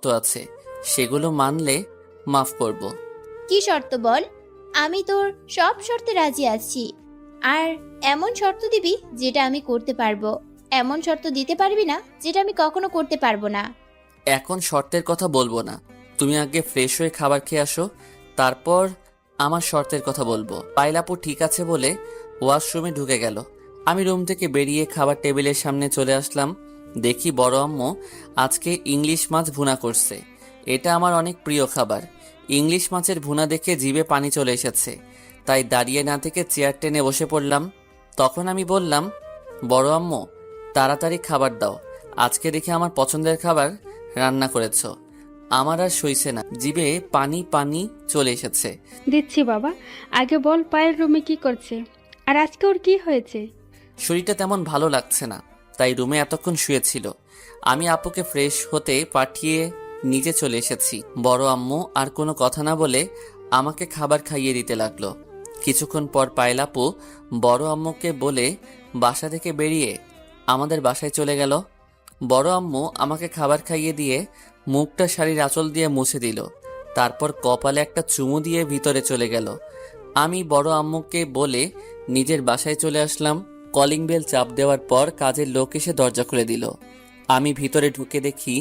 তো আছে, সেগুলো মানলে মাফ করব। কি শর্ত বল? আমি তোর সব শর্তে রাজি আছি। আর এমন শর্ত দিবি যেটা আমি করতে পারবো, এমন শর্ত দিতে পারবি না যেটা আমি কখনো করতে পারবো না। এখন শর্তের কথা বলবো না, তুমি আগে ফ্রেশ হয়ে খাবার খেয়ে আসো, তারপর আমার শর্তের কথা বলবো। পাইলাপু ঠিক আছে বলে ওয়াশরুমে ঢুকে গেল। আমি রুম থেকে বেরিয়ে খাবার টেবিলের সামনে চলে আসলাম। দেখি বড় আম্মু আজকে ইংলিশ মাছ ভুনা করছে। এটা আমার অনেক প্রিয় খাবার। ইংলিশ মাছের ভুনা দেখে জিভে পানি চলে এসেছে, তাই দাঁড়িয়ে না থেকে চেয়ার টেনে বসে পড়লাম। তখন আমি বললাম, বড় আম্মু তাড়াতাড়ি খাবার দাও, আজকে দেখি আমার পছন্দের খাবার রান্না করেছ। আমার আর সইছে না, জিভে পানি পানি চলে এসেছে। দিচ্ছি বাবা। আগে বল পায়েল রুমে কি করছে, আর আজকে ওর কি হয়েছে? শরীরটা তেমন ভালো লাগছে না, তাই রুমে এতক্ষণ শুয়েছিল। আমি আপুকে ফ্রেশ হতে পাঠিয়ে নিচে চলে এসেছি। বড় আম্মু আর কোনো কথা না বলে আমাকে খাবার খাইয়ে দিতে লাগলো। কিছুক্ষণ পর পায়েল আপু বড় আম্মুকে বলে বাসা থেকে বেরিয়ে আমাদের বাসায় চলে গেল। বড় আম্মু আমাকে খাবার খাইয়ে দিয়ে মুখটা শাড়ির আঁচল দিয়ে মুছে দিল, তারপর কপালে একটা চুমু দিয়ে ভিতরে চলে গেল। আমি বড় আম্মুকে বলে নিজের বাসায় চলে আসলাম। কলিং বেল চাপ দেওয়ার পর কাজের লোক এসে দরজা খুলে দিল। আমি ভিতরে ঢুকে দেখি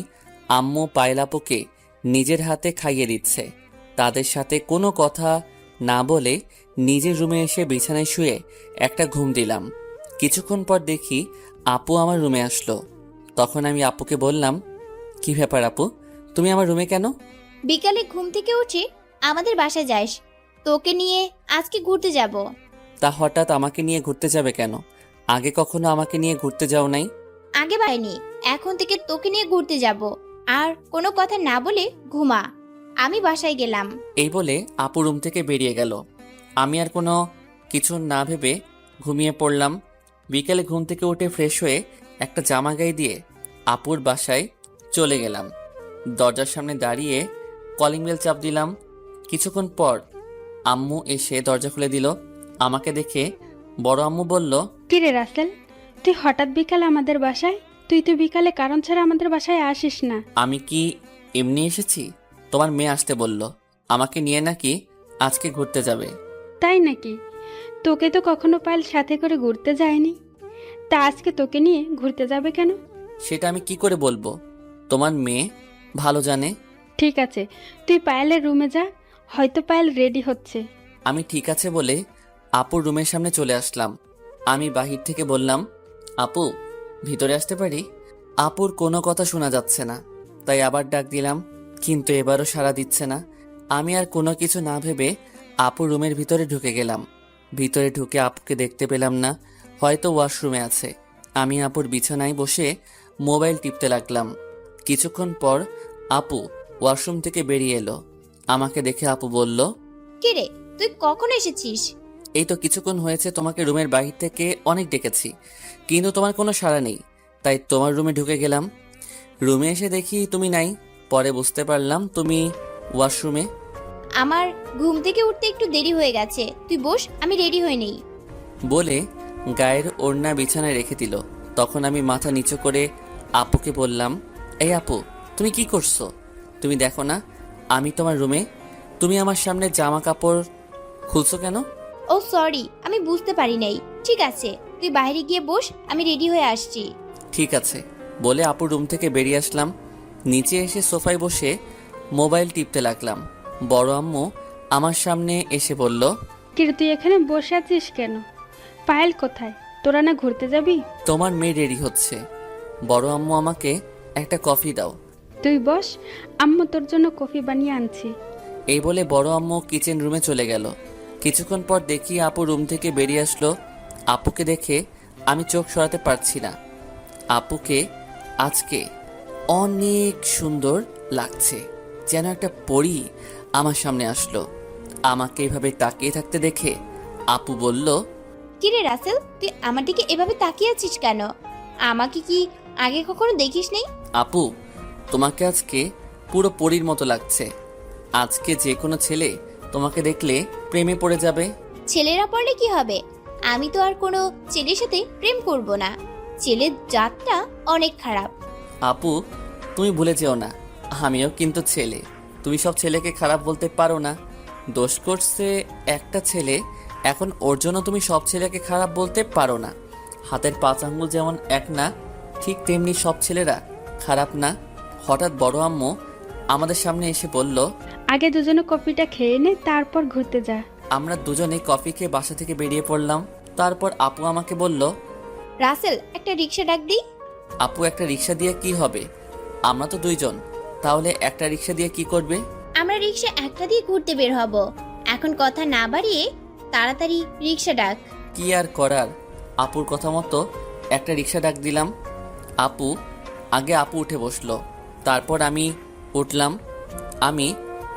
আম্মু পায়েলাপুকে নিজের হাতে খাইয়ে দিচ্ছে। তাদের সাথে কোনো কথা না বলে নিজের রুমে এসে বিছানায় শুয়ে একটা ঘুম দিলাম। কিছুক্ষণ পর দেখি আপু আমার রুমে আসলো। তখন আমি আপুকে বললাম, কি ব্যাপার আপু, তুমি আমার রুমে কেন? বিকালে ঘুম থেকে উঠে আমাদের বাসায় যাস, তোকে নিয়ে আজকে ঘুরতে যাব। তা হঠাৎ আমাকে নিয়ে ঘুরতে যাবে কেন? আগে কখনো আমাকে নিয়ে ঘুরতে যাও নাই। আগে পাইনি, এখন থেকে তোকে নিয়ে ঘুরতে যাব। আর কোনো কথা না বলে ঘুমা। আমি বাসায় গেলাম। এই বলে আপু রুম থেকে বেরিয়ে গেল। আমি আর কোনো কিছু না ভেবে ঘুমিয়ে পড়লাম। বিকেলে ঘুম থেকে উঠে ফ্রেশ হয়ে একটা জামা গায়ে দিয়ে আপুর বাসায় চলে গেলাম। দরজার সামনে দাঁড়িয়ে কলিং বেল চাপ দিলাম। কিছুক্ষণ পর আম্মু এসে দরজা খুলে দিল। আমাকে দেখে বড় আম্মু বলল, কিরে রাসেল, তুই হঠাৎ বিকালে আমাদের বাসায়? তুই তো বিকালে কারণ ছাড়া আমাদের বাসায় আসিস না। আমি কি এমনি এসেছি? তোমার মেয়ে আসতে বলল, আমাকে নিয়ে নাকি আজকে ঘুরতে যাবে। তাই নাকি? তোকে তো কখনো পায়েল সাথে করে ঘুরতে যায়নি, তা আজকে তোকে নিয়ে ঘুরতে যাবে কেন? সেটা আমি কি করে বলবো, তোমার মেয়ে ভালো জানে। ঠিক আছে, তুই পায়েলের রুমে যা, হয়তো পায়েল রেডি হচ্ছে। আমি ঠিক আছে বলে আপুর রুমের সামনে চলে আসলাম। আমি বাহির থেকে বললাম, আপু ভিতরে আসতে পারি? আপুর কোনো কথা শোনা যাচ্ছে না, তাই আবার ডাক দিলাম, কিন্তু এবারও সাড়া দিচ্ছে না। আমি আর কোনো কিছু না ভেবে আপুর রুমের ভিতরে ঢুকে গেলাম। ভিতরে ঢুকে আপুকে দেখতে পেলাম না, হয়তো ওয়াশরুমে আছে। আমি আপুর বিছানায় বসে মোবাইল টিপতে লাগলাম। কিছুক্ষণ পর আপু ওয়াশরুম থেকে বেরিয়ে এলো। আমাকে দেখে আপু বলল, কিরে, তুই কখন এসেছিস? এই তো কিছুক্ষণ হয়েছে, তোমাকে রুমের বাহির থেকে অনেক ডেকেছি, কিন্তু তোমার কোনো সাড়া নেই, তাই তোমার রুমে ঢুকে গেলাম। রুমে এসে দেখি তুমি নাই, পরে বুঝতে পারলাম তুমি ওয়াশরুমে। আমার ঘুম থেকে উঠতে একটু দেরি হয়ে গেছে, তুই বস, আমি রেডি হয়ে নেই। বলে গায়ের ওড়না বিছানায় রেখে দিল। তখন আমি মাথা নিচু করে আপুকে বললাম, এই আপু তুমি কি করছো? তুমি দেখো না আমি তোমার রুমে, তুমি আমার সামনে জামা কাপড় খুলছো কেন? ও সরি, আমি বুঝতে পারি নাই। ঠিক আছে, তুই বাইরে গিয়ে বস, আমি রেডি হয়ে আসছি। ঠিক আছে বলে আপুর রুম থেকে বেরিয়ে আসলাম। নিচে এসে সোফায় বসে মোবাইল টিপতে লাগলাম। বড় আম্মু আমার সামনে এসে বলল, কিরে তুই এখানে বসে আছিস কেন? পায়েল কোথায়? তোরা না ঘুরতে যাবি? তোমার মেয়ে রেডি হচ্ছে, বড় আম্মু আমাকে একটা কফি দাও। তুই বস, আম্মু তোর জন্য কফি বানিয়ে আনছি। এই বলে বড় আম্মু কিচেন রুমে চলে গেল। কিছুক্ষণ পর দেখি আপু রুম থেকে বেরিয়ে আসলো। আপুকে দেখে আমি চোখ সরাতে পারছি না। আপুকে আজকে অনেক সুন্দর লাগছে, যেন একটা পরী আমার সামনে আসলো। আমাকে এভাবে তাকিয়ে থাকতে দেখে আপু বলল, কিরে রাসেল, তুই আমার দিকে এভাবে তাকিয়ে আছিস কেন? আমাকে কি আগে কখনো দেখিস নেই? আপু তোমাকে আজকে পুরো পরীর মতো লাগছে। আজকে যে কোনো ছেলে তোমাকে দেখলে প্রেমে পড়ে যাবে। ছেলেরা পড়লে কি হবে? আমি তো আর কোনো ছেলের সাথে প্রেম করব না। ছেলের জাতটা অনেক খারাপ। আপু তুমি ভুলে যেও না, আমিও কিন্তু ছেলে, তুমি সব ছেলেকে খারাপ বলতে পারো না। দোষ করছে একটা ছেলে, এখন ওর জন্য তুমি সব ছেলেকে খারাপ বলতে পারো না। হাতের 5 আঙ্গুল যেমন এক না, ঠিক তেমনি সব ছেলেরা খারাপ না। হঠাৎ বড় আম্মু আমাদের সামনে এসে বলল, আগে দুজনে কফিটা খেয়ে নে, তারপর ঘুরতে যা। আমরা দুজনে কফি খেয়ে বাসা থেকে বেরিয়ে পড়লাম। তারপর আপু আমাকে বলল, রাসেল, একটা রিক্সা ডাক দিই। আপু একটা রিক্সা দিয়ে কি হবে? আমরা তো 2 জন, তাহলে একটা রিক্সা দিয়ে কি করবে? আমরা রিক্সা একটা দিয়ে ঘুরতে বের হব। এখন কথা না বাড়িয়ে তাড়াতাড়ি রিক্সা ডাক। কি আর করার, আপুর কথা মতো একটা রিক্সা ডাক দিলাম। আপু উঠে বসলো, তারপর আমি উঠলাম। আমি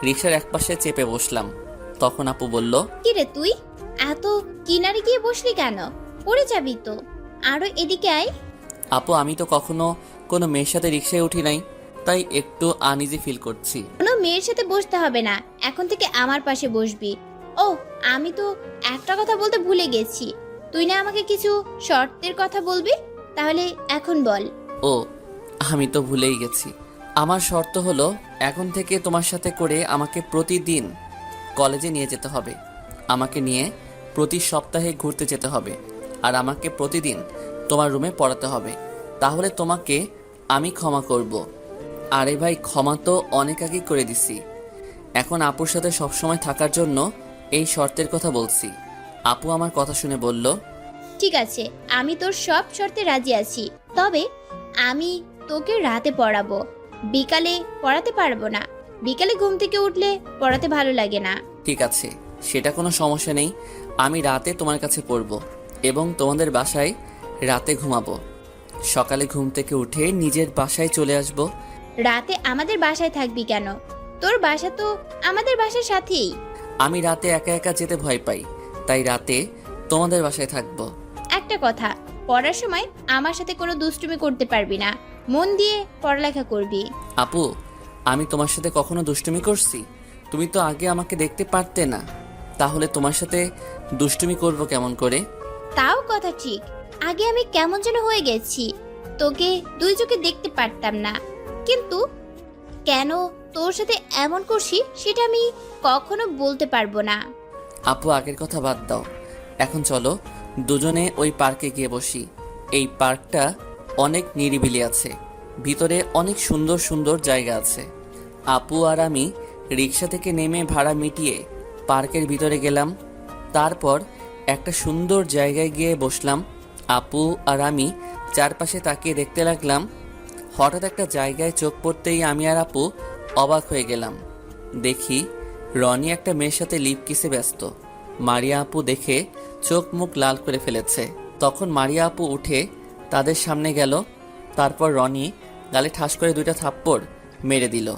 রিক্সার একপাশে চেপে বসলাম। তখন আপু বলল, কি রে তুই এত কিনারে গিয়ে বসলি কেন? পড়ে যাবি তো। আরো এদিকে আয়। আপু আমি তো কখনো কোনো মেয়ের সাথে রিক্সায় উঠি নাই, তাই একটু আনইজি ফিল করছি। কোনো মেয়ের সাথে বসতে হবে না, এখন থেকে আমার পাশে বসবি। ও, আমি তো একটা কথা বলতে ভুলে গেছি। তুই না আমাকে কিছু শর্তের কথা বলবি? তাহলে এখন বল। ও, আমি তো ভুলেই গেছি। আমার শর্ত হলো, এখন থেকে তোমার সাথে করে আমাকে প্রতিদিন কলেজে নিয়ে যেতে হবে, আমাকে নিয়ে প্রতি সপ্তাহে ঘুরতে যেতে হবে, আর আমাকে প্রতিদিন তোমার রুমে পড়াতে হবে। তাহলে তোমাকে আমি ক্ষমা করব। আরে ভাই, ক্ষমা তো অনেক আগেই করে দিছি। এখন আপুর সাথে সবসময় থাকার জন্য এই শর্তের কথা বলছি। আপু আমার কথা শুনে বলল, ঠিক আছে, আমি তোর সব শর্তে রাজি আছি। তবে আমি তোকে রাতে পড়াবো, বিকালে পড়াতে পারবো না। বিকালে ঘুম থেকে উঠলে পড়াতে ভালো লাগে না। ঠিক আছে, সেটা কোনো সমস্যা নেই। আমি রাতে তোমার কাছে পড়ব এবং তোমাদের বাসায় রাতে ঘুমাবো। সকালে ঘুম থেকে উঠে নিজের বাসায় চলে আসব। রাতে আমাদের বাসায় থাকবি কেন? তোর বাসা তো আমাদের বাসার সাথেই। আমি রাতে একা একা যেতে ভয় পাই, তাই রাতে তোমাদের বাসায় থাকবো। একটা কথা, পড়ার সময় আমার সাথে কোনো দুষ্টুমি করতে পারবি না। মন দিয়ে পড়ালেখা করবি। আপু, আমি তোমার সাথে কখনো দুষ্টুমি করছি? তুমি তো আগে আমাকে দেখতে পারতে না, তাহলে তোমার সাথে দুষ্টুমি করব কেমন করে? তাও কথা ঠিক, আগে আমি কেমন যেন হয়ে গেছি, তোকে 2 চোখে দেখতে পারতাম না। কিন্তু কেন তোর সাথে এমন করছি সেটা আমি কখনো বলতে পারবো না। আপু, আগের কথা বাদ দাও, এখন চলো দুজনে ওই পার্কে গিয়ে বসি। এই পার্কটা অনেক নিরিবিলি আছে, ভিতরে অনেক সুন্দর সুন্দর জায়গা আছে। আপু আর আমি রিক্সা থেকে নেমে ভাড়া মিটিয়ে পার্কের ভিতরে গেলাম। তারপর একটা সুন্দর জায়গায় গিয়ে বসলাম। আপু আর আমি চারপাশে তাকিয়ে দেখতে লাগলাম। হঠাৎ একটা জায়গায় চোখ পড়তেই আমি আর আপু অবাক হয়ে গেলাম। দেখি রনি একটা মেয়ের সাথে লিপ কিসে ব্যস্ত। মারিয়া আপু দেখে চোখ মুখ লাল করে ফেলেছে। তখন মারিয়া আপু উঠে তাদের সামনে গেল। তারপর রনি গালে ঠাস করে 2টা থাপ্পড় মেরে দিল।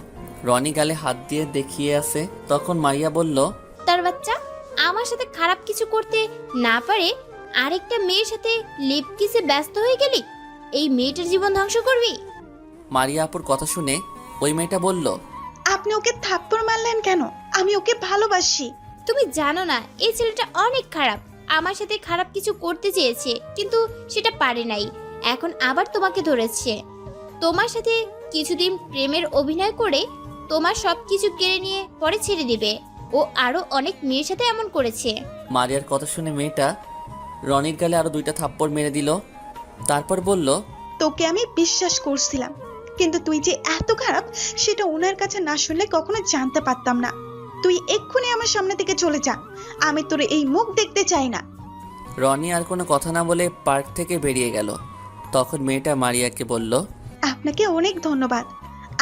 রনি গালে হাত দিয়ে দেখিয়ে আছে। তখন মারিয়া বলল, তার বাচ্চা, আমার সাথে খারাপ কিছু করতে না পারে আরেকটা মেয়ের সাথে লিপ কিসে ব্যস্ত হয়ে গেলি? এই মেয়েটার জীবন ধ্বংস করবি? মারিয়া আপুর কথা শুনে ওই মেয়েটা বলল, আপনি ওকে থাপ্পড় মারলেন কেন? আমি ওকে ভালোবাসি। তুমি জানো না এই ছেলেটা অনেক খারাপ। আমার সাথে খারাপ কিছু করতে চেয়েছে, কিন্তু সেটা পারে নাই। এখন আবার তোমাকে ধরেছে। তোমার সাথে কিছুদিন প্রেমের অভিনয় করে তোমার সবকিছু কেড়ে নিয়ে পরে ছেড়ে দিবে। ও আরো অনেক মেয়ের সাথে এমন করেছে। মারিয়ার কথা শুনে মেয়েটা রনির গালে আরো 2টা থাপ্পড় মেরে দিল। তারপর বলল, তোকে আমি বিশ্বাস করছিলাম, কিন্তু তুই যে এত খারাপ সেটা ওনার কাছে না শুনলে কখনো জানতে পারতাম না। তুই এক্ষুনি আমার সামনে থেকে চলে যা, আমি তোর এই মুখ দেখতে চাই না। রনি আর কোনো কথা না বলে পার্ক থেকে বেরিয়ে গেল। তখন মেয়েটা মারিয়াকে বলল, আপনাকে অনেক ধন্যবাদ।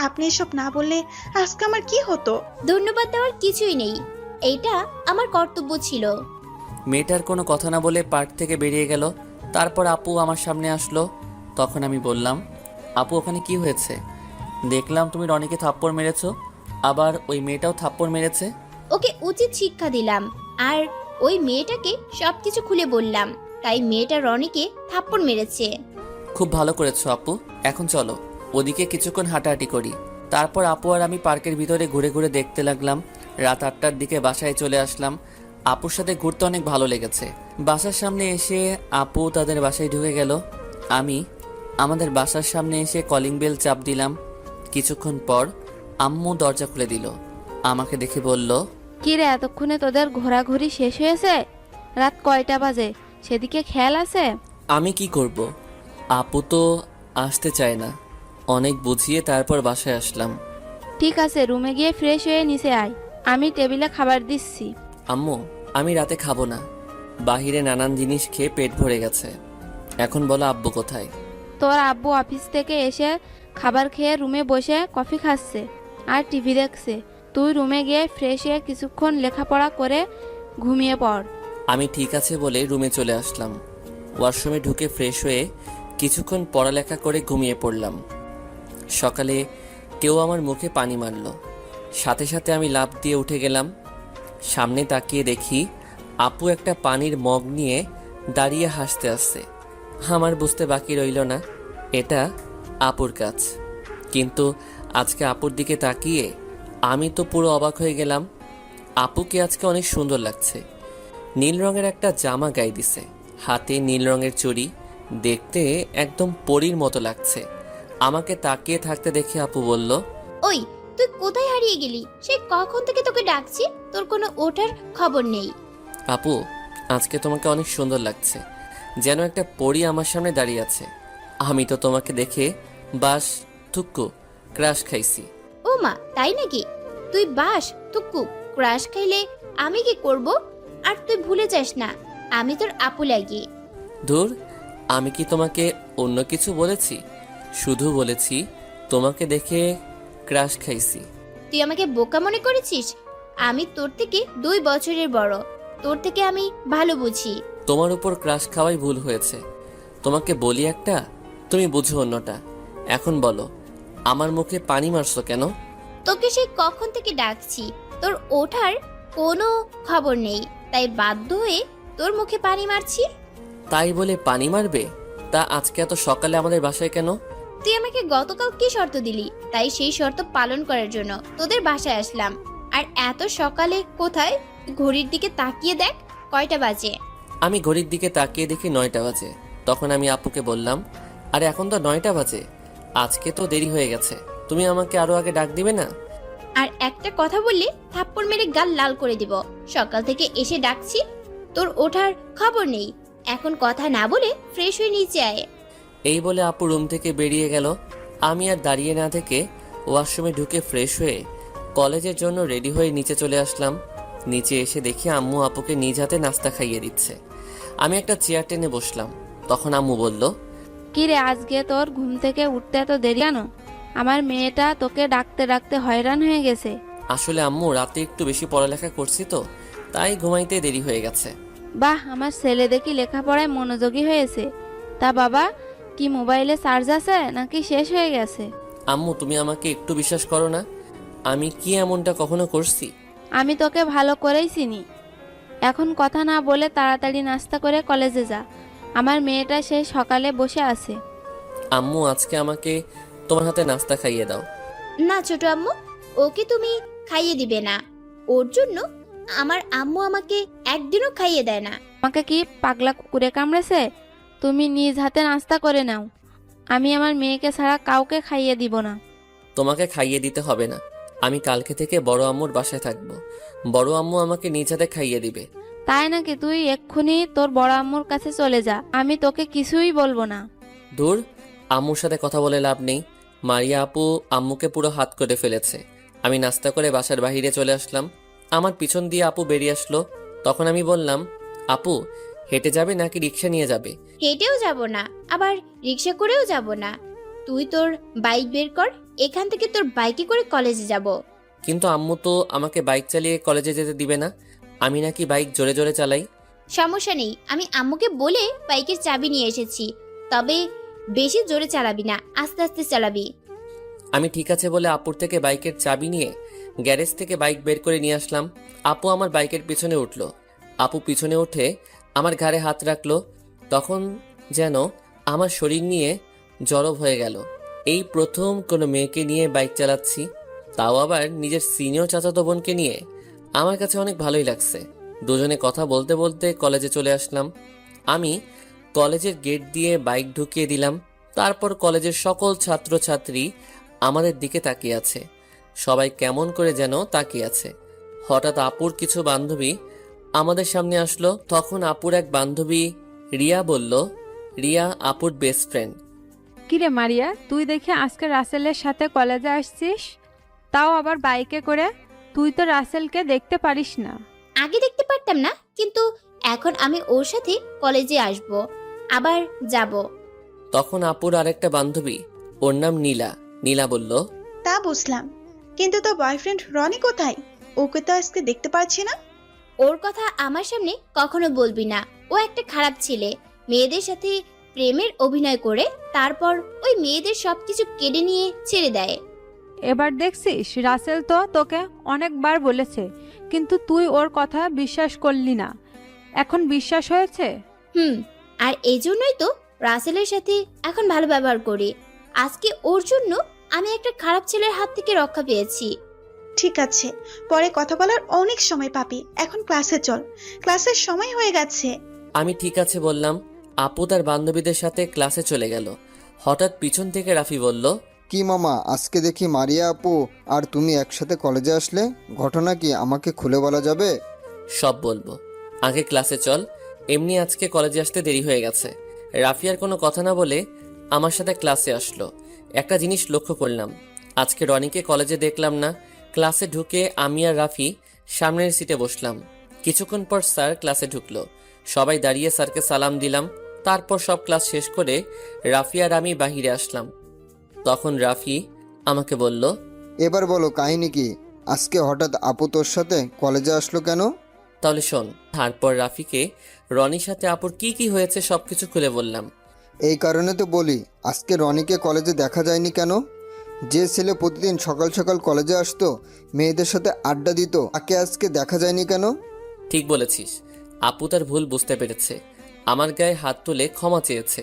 আপনি এসব না বললে আজকে আমার কি হতো? ধন্যবাদ দেওয়ার কিছুই নেই, এইটা আমার কর্তব্য ছিল। মেয়েটার কোনো কথা না বলে পার্ক থেকে বেরিয়ে গেল। তারপর আপু আমার সামনে আসলো। তখন আমি বললাম, আপু ওখানে কি হয়েছে? দেখলাম তুমি রনিকে থাপ্পড় মেরেছো, আবার ওই মেয়েটাও থাপ্পড় মেরেছে। ওকে উচিত শিক্ষা দিলাম, আর ওই মেয়েটাকে সবকিছু খুলে বললাম, তাই মেয়েটা রনিকে থাপ্পড় মেরেছে। খুব ভালো করেছো আপু, এখন চলো ওদিকে কিছুক্ষণ হাঁটাহাঁটি করি। তারপর আপু আর আমি পার্কের ভিতরে ঘুরে ঘুরে দেখতে লাগলাম। রাত 8টার দিকে বাসায় চলে আসলাম। আপুর সাথে ঘুরতে অনেক ভালো লেগেছে। বাসার সামনে এসে আপু তাদের বাসায় ঢুকে গেল। আমি আমাদের বাসার সামনে এসে কলিং বেল চাপ দিলাম। কিছুক্ষণ পর আম্মু দরজা খুলে দিল। আমাকে দেখে বলল, কি রে, এতক্ষণে তোদের ঘোরাঘুরি শেষ হয়েছে? রাত কয়টা বাজে সেদিকে খেয়াল আছে? আমি কি করব? আপু তো আসতে চায় না। অনেক বুঝিয়ে তারপর বাসায় আসলাম। ঠিক আছে, রুমে গিয়ে ফ্রেশ হয়ে নিচে আয়, আমি টেবিলে খাবার দিচ্ছি। আম্মু, আমি রাতে খাবো না। বাহিরে নানান জিনিস খেয়ে পেট ভরে গেছে। এখন বলো আব্বু কোথায়? তোর আব্বু অফিস থেকে এসে খাবার খেয়ে রুমে বসে কফি খাচ্ছে আর টিভি দেখছে। তুই রুমে গিয়ে ফ্রেশ হয়ে কিছুক্ষণ লেখাপড়া করে ঘুমিয়ে পড়। আমি ঠিক আছে বলে রুমে চলে আসলাম। ওয়াশরুমে ঢুকে ফ্রেশ হয়ে কিছুক্ষণ পড়ালেখা করে ঘুমিয়ে পড়লাম। সকালে কেউ আমার মুখে পানি মারল। সাথে সাথে আমি লাফ দিয়ে উঠে গেলাম। সামনে তাকিয়ে দেখি আপু একটা পানির মগ নিয়ে দাঁড়িয়ে হাসতে আসছে। আমার বুঝতে বাকি রইল না এটা আপুর কাজ। কিন্তু আজকে আপুর দিকে তাকিয়ে আমি তো পুরো অবাক হয়ে গেলাম। আপুকে আজকে অনেক সুন্দর লাগছে। নীল রঙের একটা জামা গায়ে দিছে, হাতে নীল রঙের চুড়ি, দেখতে একদম পরীর মতো লাগছে। আমাকে তাকিয়ে থাকতে দেখে আপু বলল, ওই, তুই কোথায় হারিয়ে গেলি? সেই কখন থেকে তোকে ডাকছি, তোর কোনো ওঠার খবর নেই। আপু, আজকে তোমাকে অনেক সুন্দর লাগছে, যেন একটা পরী আমার সামনে দাঁড়িয়ে আছে। আমি তো তোমাকে দেখে বাস থুক্কু ক্রাশ খাইছি। ও মা, তাই নাকি? তুই বাস তুক্কু ক্রাশ খাইলে আমি কি করব? আর তুই ভুলে যাস না, আমি তোর আপু লাগি। ধুর, আমি কি তোমাকে অন্য কিছু বলেছি? শুধু বলেছি তোমাকে দেখে ক্রাশ খাইছি। তুই আমাকে বোকা মনে করেছিস? আমি তোর থেকে 2 বছরের বড়, তোর থেকে আমি ভালো বুঝি। তোমার উপর ক্রাশ খাওয়াই ভুল হয়েছে। তোমাকে বলি একটা, তুমি বুঝো অন্যটা। এখন বলো, আমার মুখে পানি মারছো কেন? তোকে সেই কখন থেকে ডাকছি, তোর ওঠার কোনো খবর নেই, তাই বাধ্য হয়ে তোর মুখে পানি মারছি। তাই বলে পানি মারবে? তা আজকে এত সকালে আমাদের বাসায় কেন? তুই আমাকে গতকাল কি শর্ত দিলি, তাই সেই শর্ত পালন করার জন্য তোদের বাসায় আসলাম। আর এত সকালে কোথায়? ঘড়ির দিকে তাকিয়ে দেখ কয়টা বাজে। আমি ঘড়ির দিকে তাকিয়ে দেখি 9টা বাজে। তখন আমি আপুকে বললাম, আরে এখন তো 9টা বাজে, আজকে তো দেরি হয়ে গেছে, তুমি আমাকে আরো আগে ডাক দিবে না? আর একটা কথা বললে থাপ্পড় মেরে গাল লাল করে দিব। সকাল থেকে এসে ডাকছি, তোর ওঠার খবর নেই। এখন কথা না বলে ফ্রেশ হয়ে নিচে আয়। এই বলে আপু রুম থেকে বেরিয়ে গেল। আমি আর দাঁড়িয়ে না থেকে ওয়াশরুমে ঢুকে ফ্রেশ হয়ে কলেজের জন্য রেডি হয়ে নিচে চলে আসলাম। নিচে এসে দেখি আম্মু আপুকে নিজ হাতে নাস্তা খাইয়ে দিচ্ছে। আমি একটা চেয়ার টেনে বসলাম। তখন আম্মু বলল, কি রে, আজকে তোর ঘুম থেকে উঠতে এত দেরি কেন? আমার মেয়েটা তোকে ডাকতে ডাকতে হয়রান হয়ে গেছে। আসলে আম্মু রাতে একটু বেশি পড়ালেখা করছি তো, তাই ঘুমাইতে দেরি হয়ে গেছে। বাহ, আমার ছেলে দেখি লেখাপড়ায় মনোযোগী হয়েছে। তা বাবা, কি মোবাইলে চার্জ আছে নাকি শেষ হয়ে গেছে? আম্মু, তুমি আমাকে একটু বিশ্বাস করো না? আমি কি এমনটা কখনো করছি? আমি তোকে ভালো করেই চিনি। এখন কথা না বলে তাড়াতাড়ি নাস্তা করে কলেজে যা। আমার মেয়েটা সেই সকালে বসে আছে। আম্মু, আজকে আমাকে তোমার হাতে নাস্তা খাইয়ে দাও। না ছোট আম্মু, ওকে তুমি খাইয়ে দিবে না। ওর জন্য আমার আম্মু আমাকে একদিনও খাইয়ে দেয় না। আমাকে কি পাগলা কুকুরে কামড়েছে? তুমি নিজ হাতে নাস্তা করে নাও। আমি আমার মেয়েকে ছাড়া কাউকে খাইয়ে দিব না। তোমাকে খাইয়ে দিতে হবে না। আমি কালকে থেকে বড় আম্মুর বাসায় থাকবো। বড় আম্মু আমাকে নিজ হাতে খাইয়ে দিবে। তাই নাকি? তুই এক্ষুনি তোর বড় আম্মুর কাছে চলে যা, আমি তোকে কিছুই বলবো না। দূর, আম্মুর সাথে কথা বলে লাভ নেই। মারিয়া আপু আম্মুকে পুরো হাত করে ফেলেছে। আমি নাস্তা করে বাসার বাইরে চলে আসলাম। আমার পিছন দিয়ে আপু বেরিয়ে আসলো। তখন আমি বললাম, আপু, হেঁটে যাবে নাকি রিক্সা নিয়ে যাবে? হেঁটেও যাব না, আবার রিক্সা করেও যাব না। তুই তোর বাইক বের কর, এখান থেকে তোর বাইকে করে কলেজে যাব। কিন্তু আম্মু তো আমাকে বাইক চালিয়ে কলেজে যেতে দিবে না। আমি নাকি বাইক জোরে জোরে চালাই। সমস্যা নেই, আমি আম্মুকে বলে বাইকের চাবি নিয়ে এসেছি। তবে বেশি জোরে চালাবি না, আস্তে আস্তে চালাবি। আমি ঠিক আছে বলে আপুর থেকে বাইকের চাবি নিয়ে গ্যারেজ থেকে বাইক বের করে নিয়ে আসলাম। আপু আমার বাইকের পিছনে উঠলো। আপু পিছনে উঠে আমার ঘাড়ে হাত রাখলো। তখন যেন আমার শরীর নিয়ে জড়ো হয়ে গেল। এই প্রথম কোনো মেয়েকে নিয়ে বাইক চালাচ্ছি, তাও আবার নিজের সিনিয়র চাচাতো বোনকে নিয়ে। আমার কাছে অনেক ভালোই লাগছে। দুজনে কথা বলতে বলতে কলেজে চলে আসলাম। আমি কলেজের গেট দিয়ে বাইক ঢুকিয়ে দিলাম। তারপর কলেজের সকল ছাত্রছাত্রী আমাদের দিকে তাকিয়ে আছে। সবাই কেমন করে যেন তাকিয়ে আছে। হঠাৎ আপুর কিছু বান্ধবী আমাদের সামনে আসলো। তখন আপুর এক বান্ধবী রিয়া বলল, রিয়া আপুর বেস্ট ফ্রেন্ড। কিরে মারিয়া, তুই দেখি আজকে রাসেলের সাথে কলেজে আসছিস, তাও আবার বাইকে করে। তুই তো রাসেলকে দেখতে পারিস না। আগে দেখতে পারতাম না, কিন্তু এখন আমি ওর সাথে কলেজে আসব, আবার যাব। তখন আপুর আরেকটা বান্ধবী, ওর নাম নীলা, নীলা বলল, তা বুঝলাম, কিন্তু তোর বয়ফ্রেন্ড রনি কোথায়? ওকে তো আজকে দেখতে পাচ্ছি না। ওর কথা আমার সামনে কখনো বলবি না। ও একটা খারাপ ছেলে, মেয়েদের সাথে প্রেমের অভিনয় করে তারপর ওই মেয়েদের সবকিছু কেড়ে নিয়ে ছেড়ে দেয়। এবার দেখছিস, রাসেল তো তোকে অনেকবার বলেছে, কিন্তু তুই ওর কথা বিশ্বাস করলি না। এখন বিশ্বাস হয়েছে? আর এই জন্যই তো রাসেলের সাথে এখন ভালো ব্যবহার করি। আজকে ওর জন্য আমি একটা খারাপ ছেলের হাত থেকে রক্ষা পেয়েছি। ঠিক আছে, পরে কথা বলার অনেক সময় পাবি। এখন ক্লাসে চল, ক্লাসের সময় হয়ে গেছে। আমি ঠিক আছে বললাম। আপু তার বান্ধবীদের সাথে ক্লাসে চলে গেল। হঠাৎ পিছন থেকে রাফি বলল, কি মামা, আজকে দেখি মারিয়া আপু আর তুমি একসাথে কলেজে আসলে, ঘটনা কি আমাকে খুলে বলা যাবে? সব বলবো, আগে ক্লাসে চল। এমনি আজকে কলেজে আসতে দেরি হয়ে গেছে। রাফি আর কোনো কথা না বলে আমার সাথে ক্লাসে আসলো। একটা জিনিস লক্ষ্য করলাম, আজকে রনিকে কলেজে দেখলাম না। ক্লাসে ঢুকে আমি আর রাফি সামনের সিটে বসলাম। কিছুক্ষণ পর স্যার ক্লাসে ঢুকলো। সবাই দাঁড়িয়ে স্যারকে সালাম দিলাম। তারপর সব ক্লাস শেষ করে রাফি আর আমি বাহিরে আসলাম। তখন রাফি আমাকে বলল, এবার বলো কাহিনী কি? আজকে হঠাৎ আপু তোর সাথে কলেজে আসলো কেন? তাহলে শোন। তারপর রাফিকে রনির সাথে আপুর কি কি হয়েছে সবকিছু খুলে বললাম। এই কারণে তো বলি, আজকে রনিকে কলেজে দেখা যায়নি কেন? যে ছেলে প্রতিদিন সকাল সকাল কলেজে আসতো, মেয়েদের সাথে আড্ডা দিত, তাকে আজকে দেখা যায়নি কেন? ঠিক বলেছিস। আপু তার ভুল বুঝতে পেরেছে, আমার গায়ে হাত তুলে ক্ষমা চেয়েছে।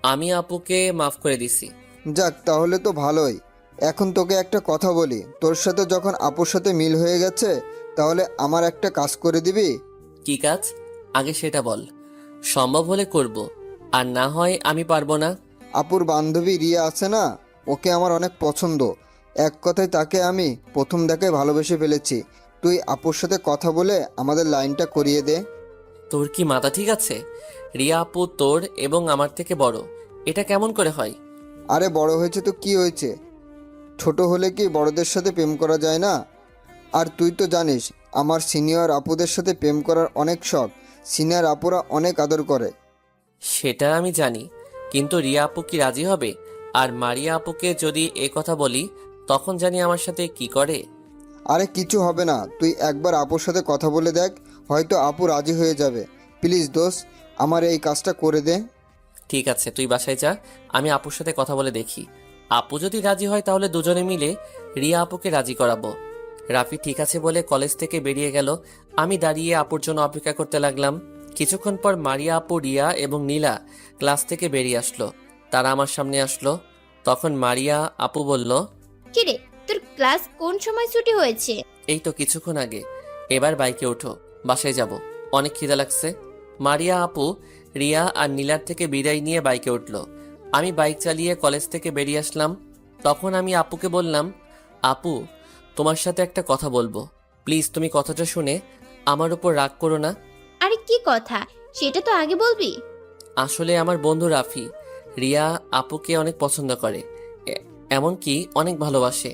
আমি আপুকে মাফ করে দিছি। যাক, তাহলে তো ভালোই। এখন তোকে একটা কথা বলি, তোর সাথে যখন আপুর সাথে মিল হয়ে গেছে, তাহলে আমার একটা কাজ করে দিবি? কি কাজ? আগে সেটা বল। সম্ভব হলে করব, আর না হয় আমি পারবো না। আপুর বান্ধবী রিয়া আছে না, ওকে আমার অনেক পছন্দ। এক কথায় তাকে আমি প্রথম দেখায় ভালোবেসে ফেলেছি। তুই আপুর সাথে কথা বলে আমাদের লাইনটা করিয়ে দে। তোর কি মাথা ঠিক আছে? রিয়া আপু তোর এবং আমার থেকে বড়, এটা কেমন করে হয়? আরে বড় হয়েছে তো কি হয়েছে, ছোট হলে কি বড়দের সাথে প্রেম করা যায় না? আর তুই তো জানিস আমার সিনিয়র আপুদের সাথে প্রেম করার অনেক শখ। সিনিয়র আপুরা অনেক আদর করে। সেটা আমি জানি, কিন্তু রিয়া আপু কি রাজি হবে? আর মারিয়া আপুকে যদি এ কথা বলি, তখন জানি আমার সাথে কি করে। আরে কিছু হবে না, তুই একবার আপুর সাথে কথা বলে দেখ, হয়তো আপু রাজি হয়ে যাবে। প্লিজ দোস্ত, আমার এই কাজটা করে দে। ঠিক আছে, তুই বাসায় যা, আমি আপুর সাথে কথা বলে দেখি। আপু যদি রাজি হয় তাহলে দুজনে মিলে রিয়া আপুকে রাজি করাবো। রাফি ঠিক আছে বলে কলেজ থেকে বেরিয়ে গেল। আমি দাঁড়িয়ে আপুর জন্য অপেক্ষা করতে লাগলাম। কিছুক্ষণ পর মারিয়া আপু, রিয়া এবং নীলা ক্লাস থেকে বেরিয়ে আসলো। তারা আমার সামনে আসলো। তখন মারিয়া আপু বলল, কিরে, তোর ক্লাস কোন সময় ছুটি হয়েছে? এই তো কিছুক্ষণ আগে। এবার বাইকে ওঠো, বাসায় যাব, অনেক খিদা লাগছে। মারিয়া আপু রিয়া আর নীলার থেকে বিদায় নিয়ে বাইকে উঠল। আমি বাইক চালিয়ে কলেজ থেকে বেরিয়ে আসলাম। তখন আমি আপুকে বললাম, আপু তোমার সাথে একটা কথা বলবো, প্লিজ তুমি কথাটা শুনে আমার উপর রাগ করো না। আরে কি কথা, সেটা তো আগে বলবি। আসলে আমার বন্ধু রাফি রিয়া আপুকে অনেক পছন্দ করে, এমনকি অনেক ভালোবাসে।